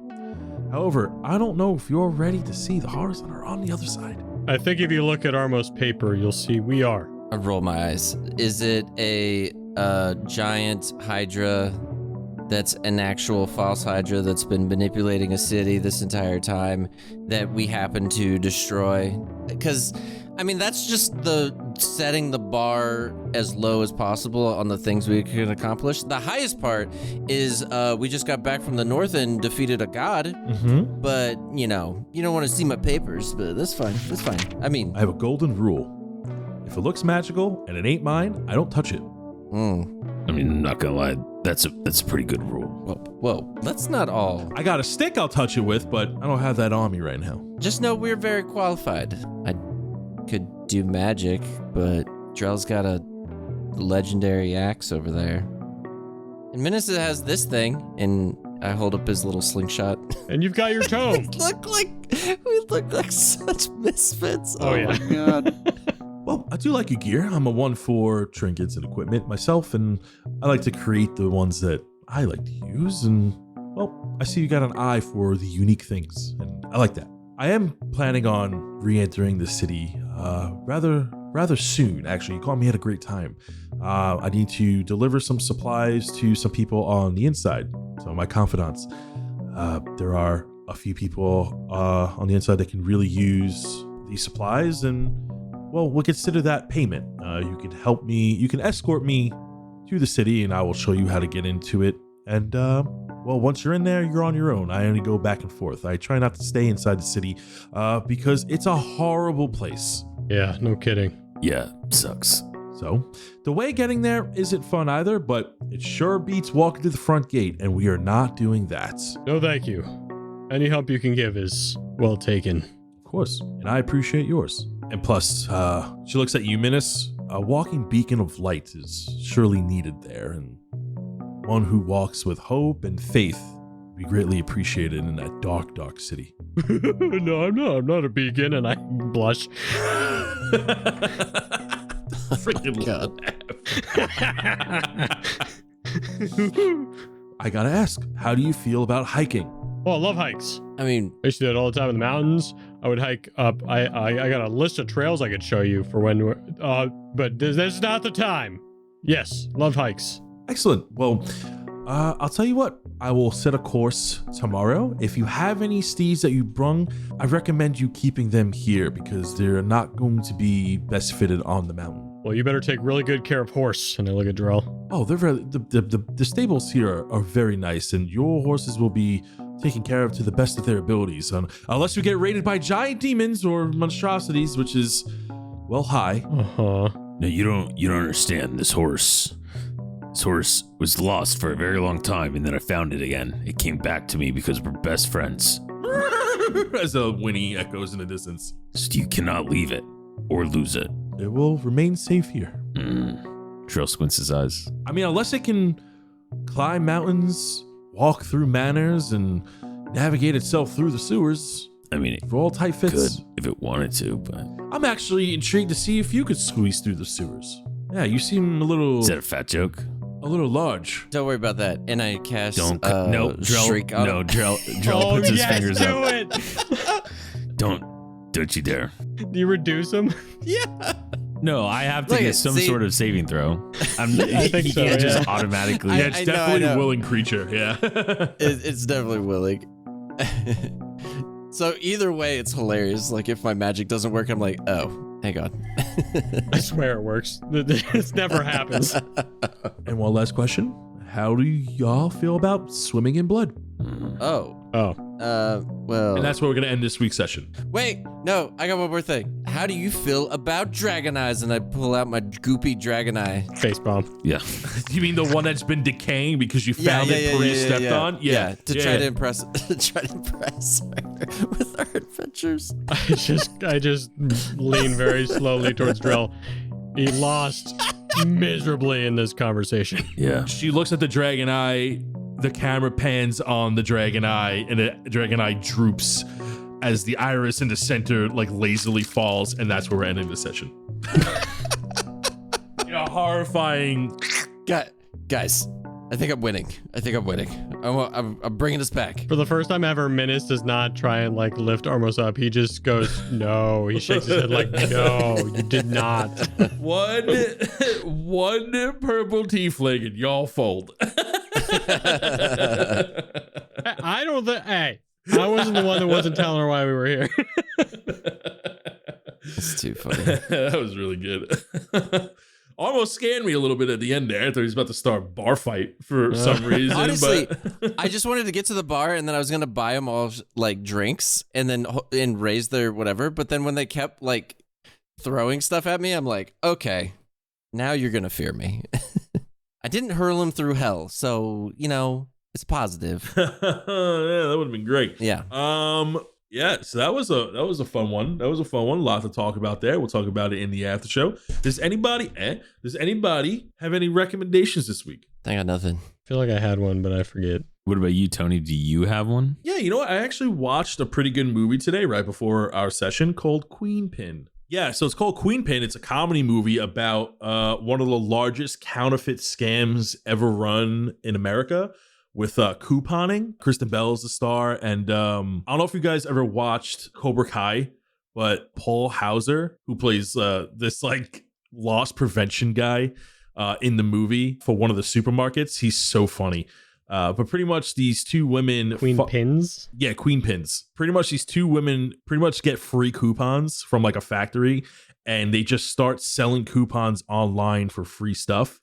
However, I don't know if you're ready to see the horrors that are on the other side. I think if you look at Armos' paper, you'll see we are. I roll my eyes. Is it a giant hydra that's an actual false hydra that's been manipulating a city this entire time that we happen to destroy? Because, I mean, that's just the setting the bar as low as possible on the things we can accomplish. The highest part is we just got back from the north and defeated a god. But, you know, you don't want to see my papers, but that's fine. That's fine. I mean, I have a golden rule. If it looks magical and it ain't mine, I don't touch it. I mean, I'm not gonna lie, that's a pretty good rule. Whoa, let's not all. I got a stick I'll touch it with, but I don't have that on me right now. Just know we're very qualified. I could do magic, but Drell's got a legendary axe over there. And Minnis has this thing, and I hold up his little slingshot. And you've got your tome. we look like such misfits. Oh yeah. My God. Well, I do like your gear. I'm a one for trinkets and equipment myself, and I like to create the ones that I like to use. And, well, I see you got an eye for the unique things, and I like that. I am planning on re-entering the city rather soon, actually. You caught me at a great time. I need to deliver some supplies to some people on the inside, some of my confidants. There are a few people on the inside that can really use these supplies, and well, we'll consider that payment. You can help me, you can escort me to the city, and I will show you how to get into it. And, well, once you're in there, you're on your own. I only go back and forth. I try not to stay inside the city because it's a horrible place. Yeah, no kidding. Yeah, sucks. So, the way getting there isn't fun either, but it sure beats walking to the front gate, and we are not doing that. No, thank you. Any help you can give is well taken. Of course, and I appreciate yours. And plus, she looks at you, Minnis. A walking beacon of light is surely needed there, and one who walks with hope and faith would be greatly appreciated in that dark, dark city. No, I'm not a beacon, and I blush. Freaking God. I gotta ask, how do you feel about hiking? Oh, I love hikes. I mean, I used to do that all the time in the mountains. I would hike up. I got a list of trails I could show you for when we're, but this is not the time. Yes, love hikes. Excellent. Well, I'll tell you what, I will set a course tomorrow. If you have any steeds that you brung, I recommend you keeping them here because they're not going to be best fitted on the mountain. Well, you better take really good care of horse. And I look at Drell. Oh, they're very, the stables here are very nice, and your horses will be taken care of to the best of their abilities, unless you get raided by giant demons or monstrosities, which is well, hi. Uh-huh. No, you don't understand. This horse was lost for a very long time, and then I found it again. It came back to me because we're best friends. As a whinny echoes in the distance. So you cannot leave it or lose it. It will remain safe here. Drell squints his eyes. I mean, unless it can climb mountains, walk through manors, and navigate itself through the sewers. I mean, it For all tight could fits. if it wanted to, but I'm actually intrigued to see if you could squeeze through the sewers. Yeah, you seem a little is that a fat joke? large. Don't worry about that. And I cast No, Drell. Shriek on No, him. Drell puts his fingers do up. it. Don't you dare. Do you reduce him? Yeah. No, I have to Look get at- some see- sort of saving throw. I think he so, can't just yeah. automatically. Yeah, it's I know, definitely I a know. willing creature. Yeah. It's definitely willing. So either way, it's hilarious. Like if my magic doesn't work, I'm like, oh, hang on. I swear it works. This never happens. And one last question. How do y'all feel about swimming in blood? Oh. Oh. Well. And that's where we're going to end this week's session. Wait, no, I got one more thing. How do you feel about dragon eyes? And I pull out my goopy dragon eye. Facepalm. Yeah. You mean the one that's been decaying because you found it before you stepped on? Yeah, to try to impress her with our adventures. I just lean very slowly towards Drell. He lost miserably in this conversation. Yeah. She looks at the dragon eye. The camera pans on the dragon eye, and the dragon eye droops as the iris in the center like lazily falls, and that's where we're ending the session. Horrifying. Guys, I think I'm winning. I'm bringing us back. For the first time ever, Minnis does not try and like lift Armos up. He just goes, no. He shakes his head like, no, you did not. One purple tiefling, and y'all fold. I don't think. Hey, I wasn't the one that wasn't telling her why we were here. It's too funny. That was really good. Almost scared me a little bit at the end there. I thought he was about to start a bar fight for some reason. Honestly, but I just wanted to get to the bar, and then I was gonna buy them all like drinks, and then raise their whatever. But then when they kept like throwing stuff at me, I'm like, okay, now you're gonna fear me. I didn't hurl him through hell, so it's positive. yeah, that would have been great. Yeah. Yeah, so that was a fun one. That was a fun one. A lot to talk about there. We'll talk about it in the after show. Does anybody have any recommendations this week? I got nothing. I feel like I had one, but I forget. What about you, Tony? Do you have one? Yeah, you know what? I actually watched a pretty good movie today, right before our session, called Queen Pin. Yeah, so it's called Queen Pin. It's a comedy movie about one of the largest counterfeit scams ever run in America with couponing. Kristen Bell is the star. And I don't know if you guys ever watched Cobra Kai, but Paul Hauser, who plays this like loss prevention guy in the movie for one of the supermarkets, he's so funny. But pretty much these two women... Queen Pins? Yeah, Queen Pins. Pretty much these two women pretty much get free coupons from like a factory, and they just start selling coupons online for free stuff.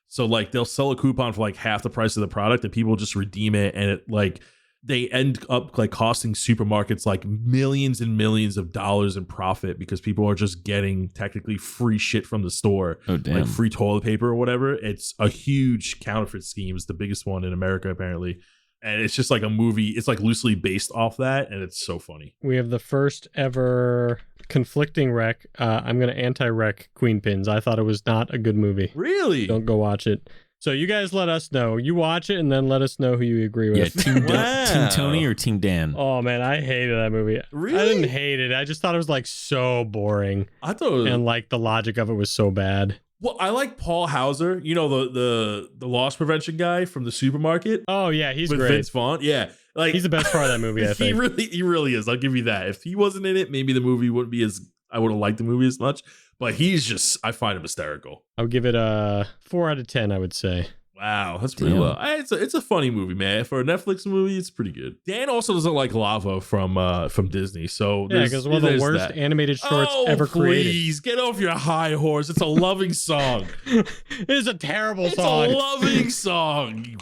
So like they'll sell a coupon for like half the price of the product, and people just redeem it, and it like they end up like costing supermarkets like millions and millions of dollars in profit because people are just getting technically free shit from the store. Oh, damn. Like free toilet paper or whatever. It's a huge counterfeit scheme. It's the biggest one in America apparently. And it's just like a movie. It's like loosely based off that, and it's so funny. We have the first ever conflicting rec. I'm going to anti-rec Queen Pins. I thought it was not a good movie. Really? Don't go watch it. So you guys let us know. You watch it and then let us know who you agree Yeah, with. Team Tony or Team Dan? Oh man, I hated that movie. Really? I didn't hate it. I just thought it was like so boring, I thought it was, and like the logic of it was so bad. well, I like Paul Hauser, you know, the loss prevention guy from the supermarket Oh yeah, he's with great. Vince Vaughn. Yeah. Like He's the best part of that movie, I think. he really is. I'll give you that. If he wasn't in it, maybe the movie wouldn't be as I wouldn't like the movie as much. But he's just I find him hysterical. I would give it a 4 out of 10, I would say. Wow, that's pretty Damn. low. It's a funny movie, man. For a Netflix movie, it's pretty good. Dan also doesn't like Lava from Disney, so Yeah, because one of the there's worst that. animated shorts Oh, ever created. please get off your high horse. It's a loving song. It is a terrible It's song. a loving song.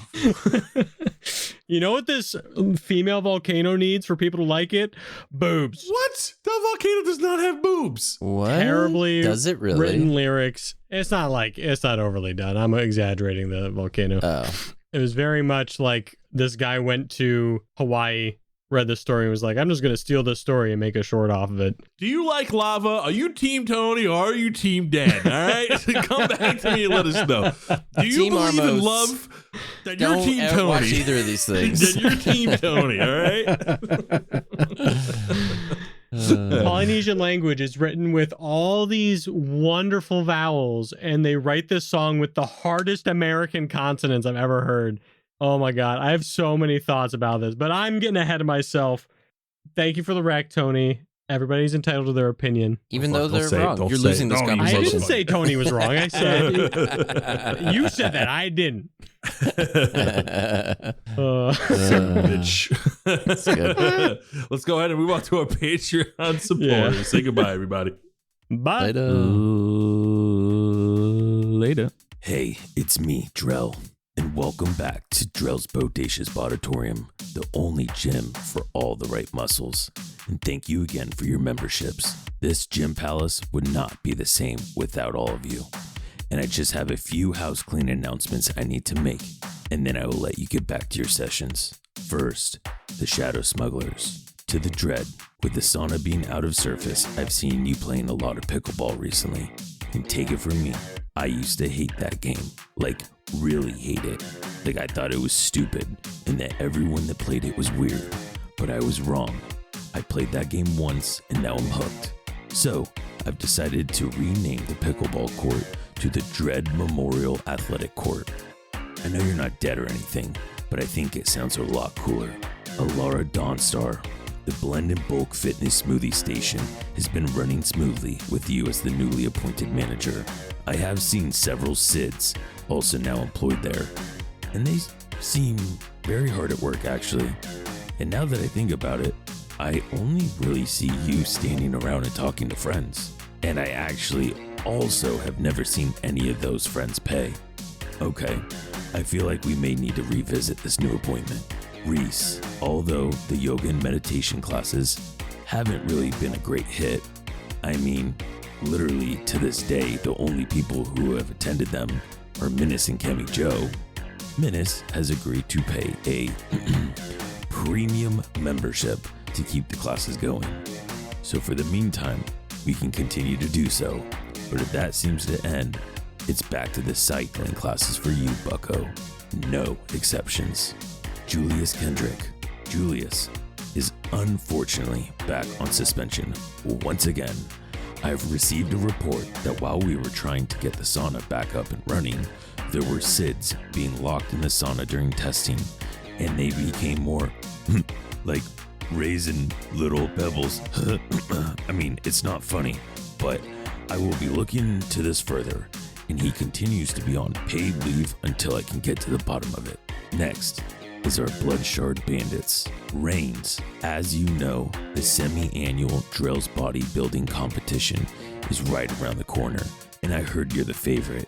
You know what this female volcano needs for people to like it? Boobs. What? The volcano does not have boobs. What? Terribly Does it really? written lyrics. It's not overly done. I'm exaggerating the volcano. Oh. It was very much like this guy went to Hawaii, read the story, and was like, I'm just going to steal this story and make a short off of it. Do you like lava? Are you Team Tony or are you Team Dan? All right? Come back to me and let us know. Do you Team believe in Armos. love? Then you're Don't Team ever Tony. watch either of these things. Then you're Team Tony, all right? Polynesian language is written with all these wonderful vowels, and they write this song with the hardest American consonants I've ever heard. Oh my God. I have so many thoughts about this, but I'm getting ahead of myself. Thank you for the rec, Tony. Everybody's entitled to their opinion. Even Don't though they're say it, wrong. don't You're say losing it. this Don't even I conversation. didn't say Tony was wrong. I said you said that. I didn't. Bitch. That's good. Let's go ahead and move on to our Patreon supporters. Yeah. Say goodbye, everybody. Bye. Later. Hey, it's me, Drell, and welcome back to Drell's Bodacious Bodatorium, the only gym for all the right muscles. And thank you again for your memberships. This gym palace would not be the same without all of you. And I just have a few house clean announcements I need to make, and then I will let you get back to your sessions. First, the Shadow Smugglers. To the Dread, with the sauna being out of surface, I've seen you playing a lot of pickleball recently. And take it from me, I used to hate that game. Like, really hate it. Like, I thought it was stupid, and that everyone that played it was weird. But I was wrong. I played that game once, and now I'm hooked. So, I've decided to rename the pickleball court to the Dread Memorial Athletic Court. I know you're not dead or anything, but I think it sounds a lot cooler. Alara Dawnstar, the Blend and Bulk Fitness Smoothie Station, has been running smoothly with you as the newly appointed manager. I have seen several SIDs also now employed there, and they seem very hard at work actually. And now that I think about it, I only really see you standing around and talking to friends. And I actually also have never seen any of those friends pay. Okay, I feel like we may need to revisit this new appointment. Reese, although the yoga and meditation classes haven't really been a great hit, I mean, literally to this day, the only people who have attended them are Minnis and Kemi Joe. Minnis has agreed to pay a premium membership to keep the classes going. So for the meantime, we can continue to do so, but if that seems to end, it's back to the cycling classes for you, bucko. No exceptions. Julius Kendrick. Julius is unfortunately back on suspension once again. I've received a report that while we were trying to get the sauna back up and running, there were SIDs being locked in the sauna during testing, and they became more like raisin little pebbles. I mean, it's not funny, but I will be looking into this further, and he continues to be on paid leave until I can get to the bottom of it. Next is our Bloodshard Bandits. Reigns, as you know, the semi-annual Drell's bodybuilding competition is right around the corner, and I heard you're the favorite.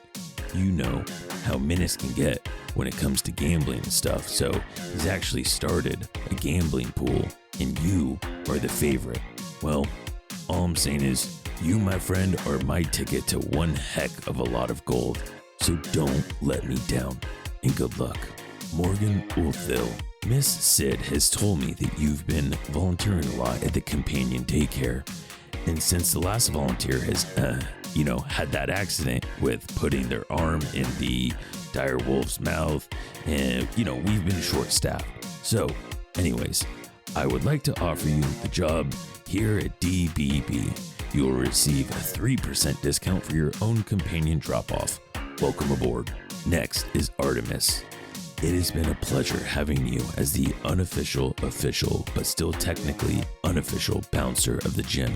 You know how Minnis can get when it comes to gambling and stuff, so he's actually started a gambling pool, and you are the favorite. Well, all I'm saying is, you, my friend, are my ticket to one heck of a lot of gold, so don't let me down, and good luck. Morgan Ulthil. Miss Sid has told me that you've been volunteering a lot at the companion daycare, and since the last volunteer has, had that accident with putting their arm in the dire wolf's mouth, and, we've been short-staffed. So, anyways, I would like to offer you the job here at DBB. You will receive a 3% discount for your own companion drop-off. Welcome aboard. Next is Artemis. It has been a pleasure having you as the unofficial, official, but still technically unofficial bouncer of the gym.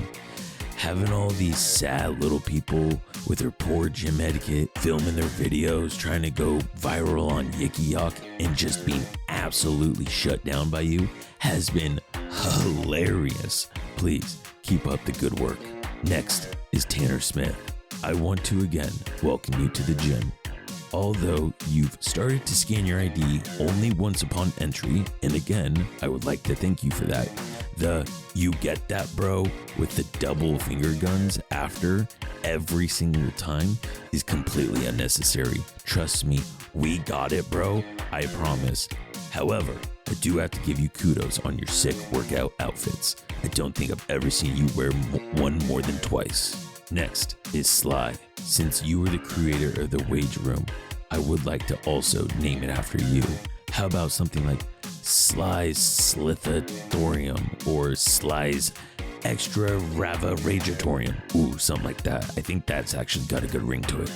Having all these sad little people with their poor gym etiquette, filming their videos, trying to go viral on Yiki Yak, and just being absolutely shut down by you has been hilarious. Please keep up the good work. Next is Tanner Smith. I want to again welcome you to the gym. Although you've started to scan your ID only once upon entry, and again, I would like to thank you for that. The "you get that bro" with the double finger guns after every single time is completely unnecessary. Trust me, we got it, bro. I promise. However, I do have to give you kudos on your sick workout outfits. I don't think I've ever seen you wear one more than twice. Next is Sly. Since you were the creator of the Wage Room, I would like to also name it after you. How about something like Sly's Slithatorium or Sly's Extra Ravarageatorium? Ooh, something like that. I think that's actually got a good ring to it.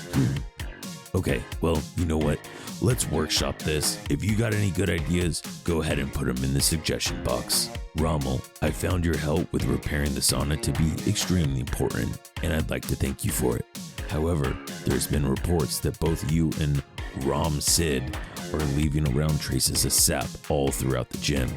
Okay, well, you know what? Let's workshop this. If you got any good ideas, go ahead and put them in the suggestion box. Rommel, I found your help with repairing the sauna to be extremely important, and I'd like to thank you for it. However, there's been reports that both you and Rom Sid are leaving around traces of sap all throughout the gym.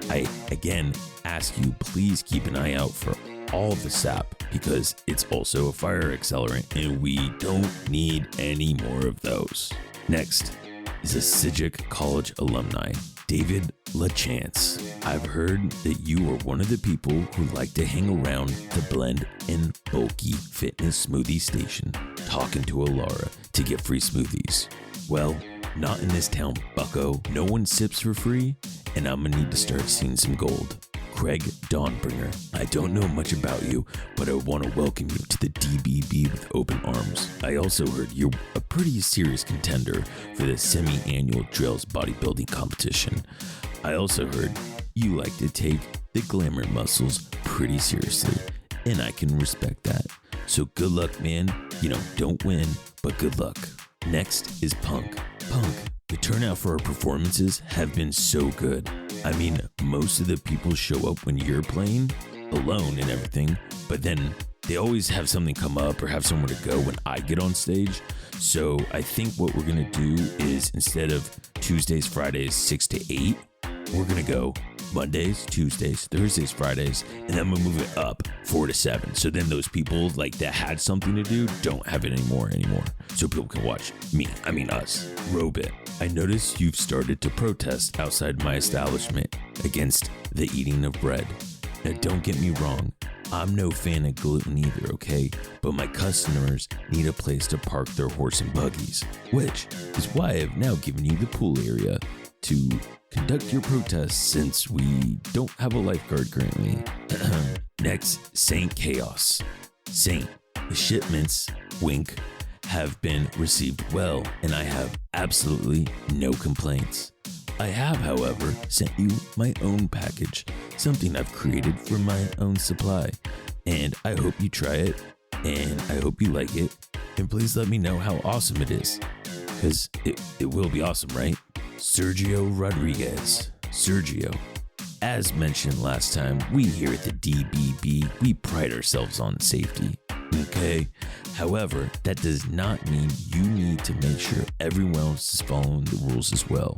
I again ask you, please keep an eye out for all the sap because it's also a fire accelerant and we don't need any more of those. Next is a Sijic College alumni, David LaChance. I've heard that you are one of the people who like to hang around the Blend and Bulky Fitness Smoothie Station, talking to Alara to get free smoothies. Well, not in this town, bucko. No one sips for free, and I'm gonna need to start seeing some gold. Craig Dawnbringer, I don't know much about you, but I want to welcome you to the DBB with open arms. I also heard you're a pretty serious contender for the semi-annual Drell's bodybuilding competition. I also heard you like to take the glamour muscles pretty seriously, and I can respect that. So good luck, man. You know, don't win, but good luck. Next is Punk. Punk, the turnout for our performances have been so good. I mean, most of the people show up when you're playing alone and everything, but then they always have something come up or have somewhere to go when I get on stage. So I think what we're gonna do is instead of Tuesdays, Fridays, 6 to 8, we're gonna go Mondays, Tuesdays, Thursdays, Fridays, and then we'll move it up 4 to 7. So then those people like that had something to do don't have it anymore. So people can watch us. Robit, I noticed you've started to protest outside my establishment against the eating of bread. Now don't get me wrong, I'm no fan of gluten either, okay? But my customers need a place to park their horse and buggies, which is why I've now given you the pool area to conduct your protests since we don't have a lifeguard currently. Next, Saint Chaos. Saint, the shipments, wink, have been received well, and I have absolutely no complaints. I have, however, sent you my own package, something I've created for my own supply, and I hope you try it, and I hope you like it, and please let me know how awesome it is, because it will be awesome, right? Sergio Rodriguez. Sergio, as mentioned last time, we here at the DBB, we pride ourselves on safety, okay? However, that does not mean you need to make sure everyone else is following the rules as well.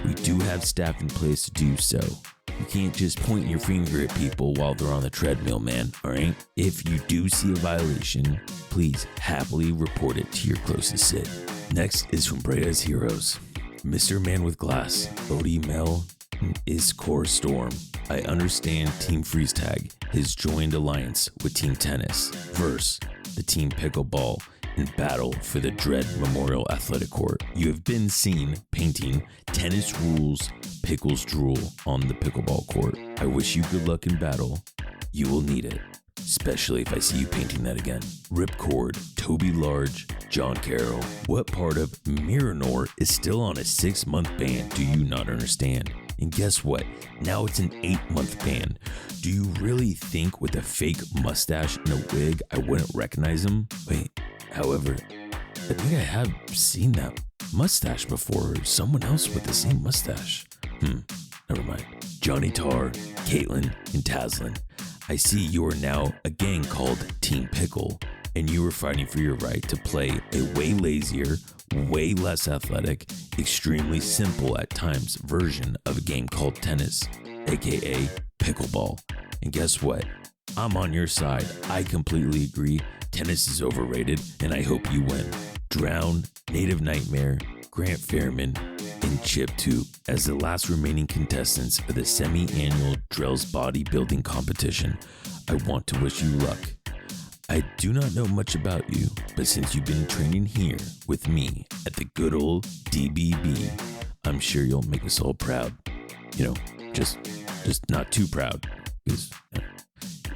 We do have staff in place to do so. You can't just point your finger at people while they're on the treadmill, man, alright? If you do see a violation, please happily report it to your closest Sid. Next is from Breda's Heroes. Mr. Man with Glass, Odie Mel, and Iscor Storm. I understand Team Freeze Tag has joined alliance with Team Tennis versus the Team Pickleball in battle for the Dread Memorial Athletic Court. You have been seen painting Tennis Rules Pickles Drool on the pickleball court. I wish you good luck in battle. You will need it, especially if I see you painting that again. Ripcord, Toby Large, John Carroll. What part of Miranor is still on a 6-month ban do you not understand? And guess what? Now it's an 8-month ban. Do you really think with a fake mustache and a wig I wouldn't recognize him? Wait, however, I think I have seen that mustache before. Someone else with the same mustache. Never mind. Johnny Tar, Caitlin, and Taslin. I see you are now a gang called Team Pickle, and you are fighting for your right to play a way lazier, way less athletic, extremely simple at times version of a game called tennis, aka pickleball. And guess what? I'm on your side. I completely agree. Tennis is overrated, and I hope you win. Drown, Native Nightmare, Grant Fairman, and Chip Tube as the last remaining contestants for the semi-annual Drell's bodybuilding competition. I want to wish you luck. I do not know much about you, but since you've been training here with me at the good old DBB, I'm sure you'll make us all proud. You know, just not too proud, because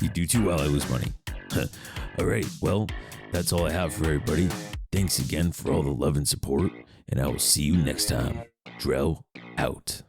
you do too well, I lose money. All right, well, that's all I have for everybody. Thanks again for all the love and support, and I will see you next time. Drell out.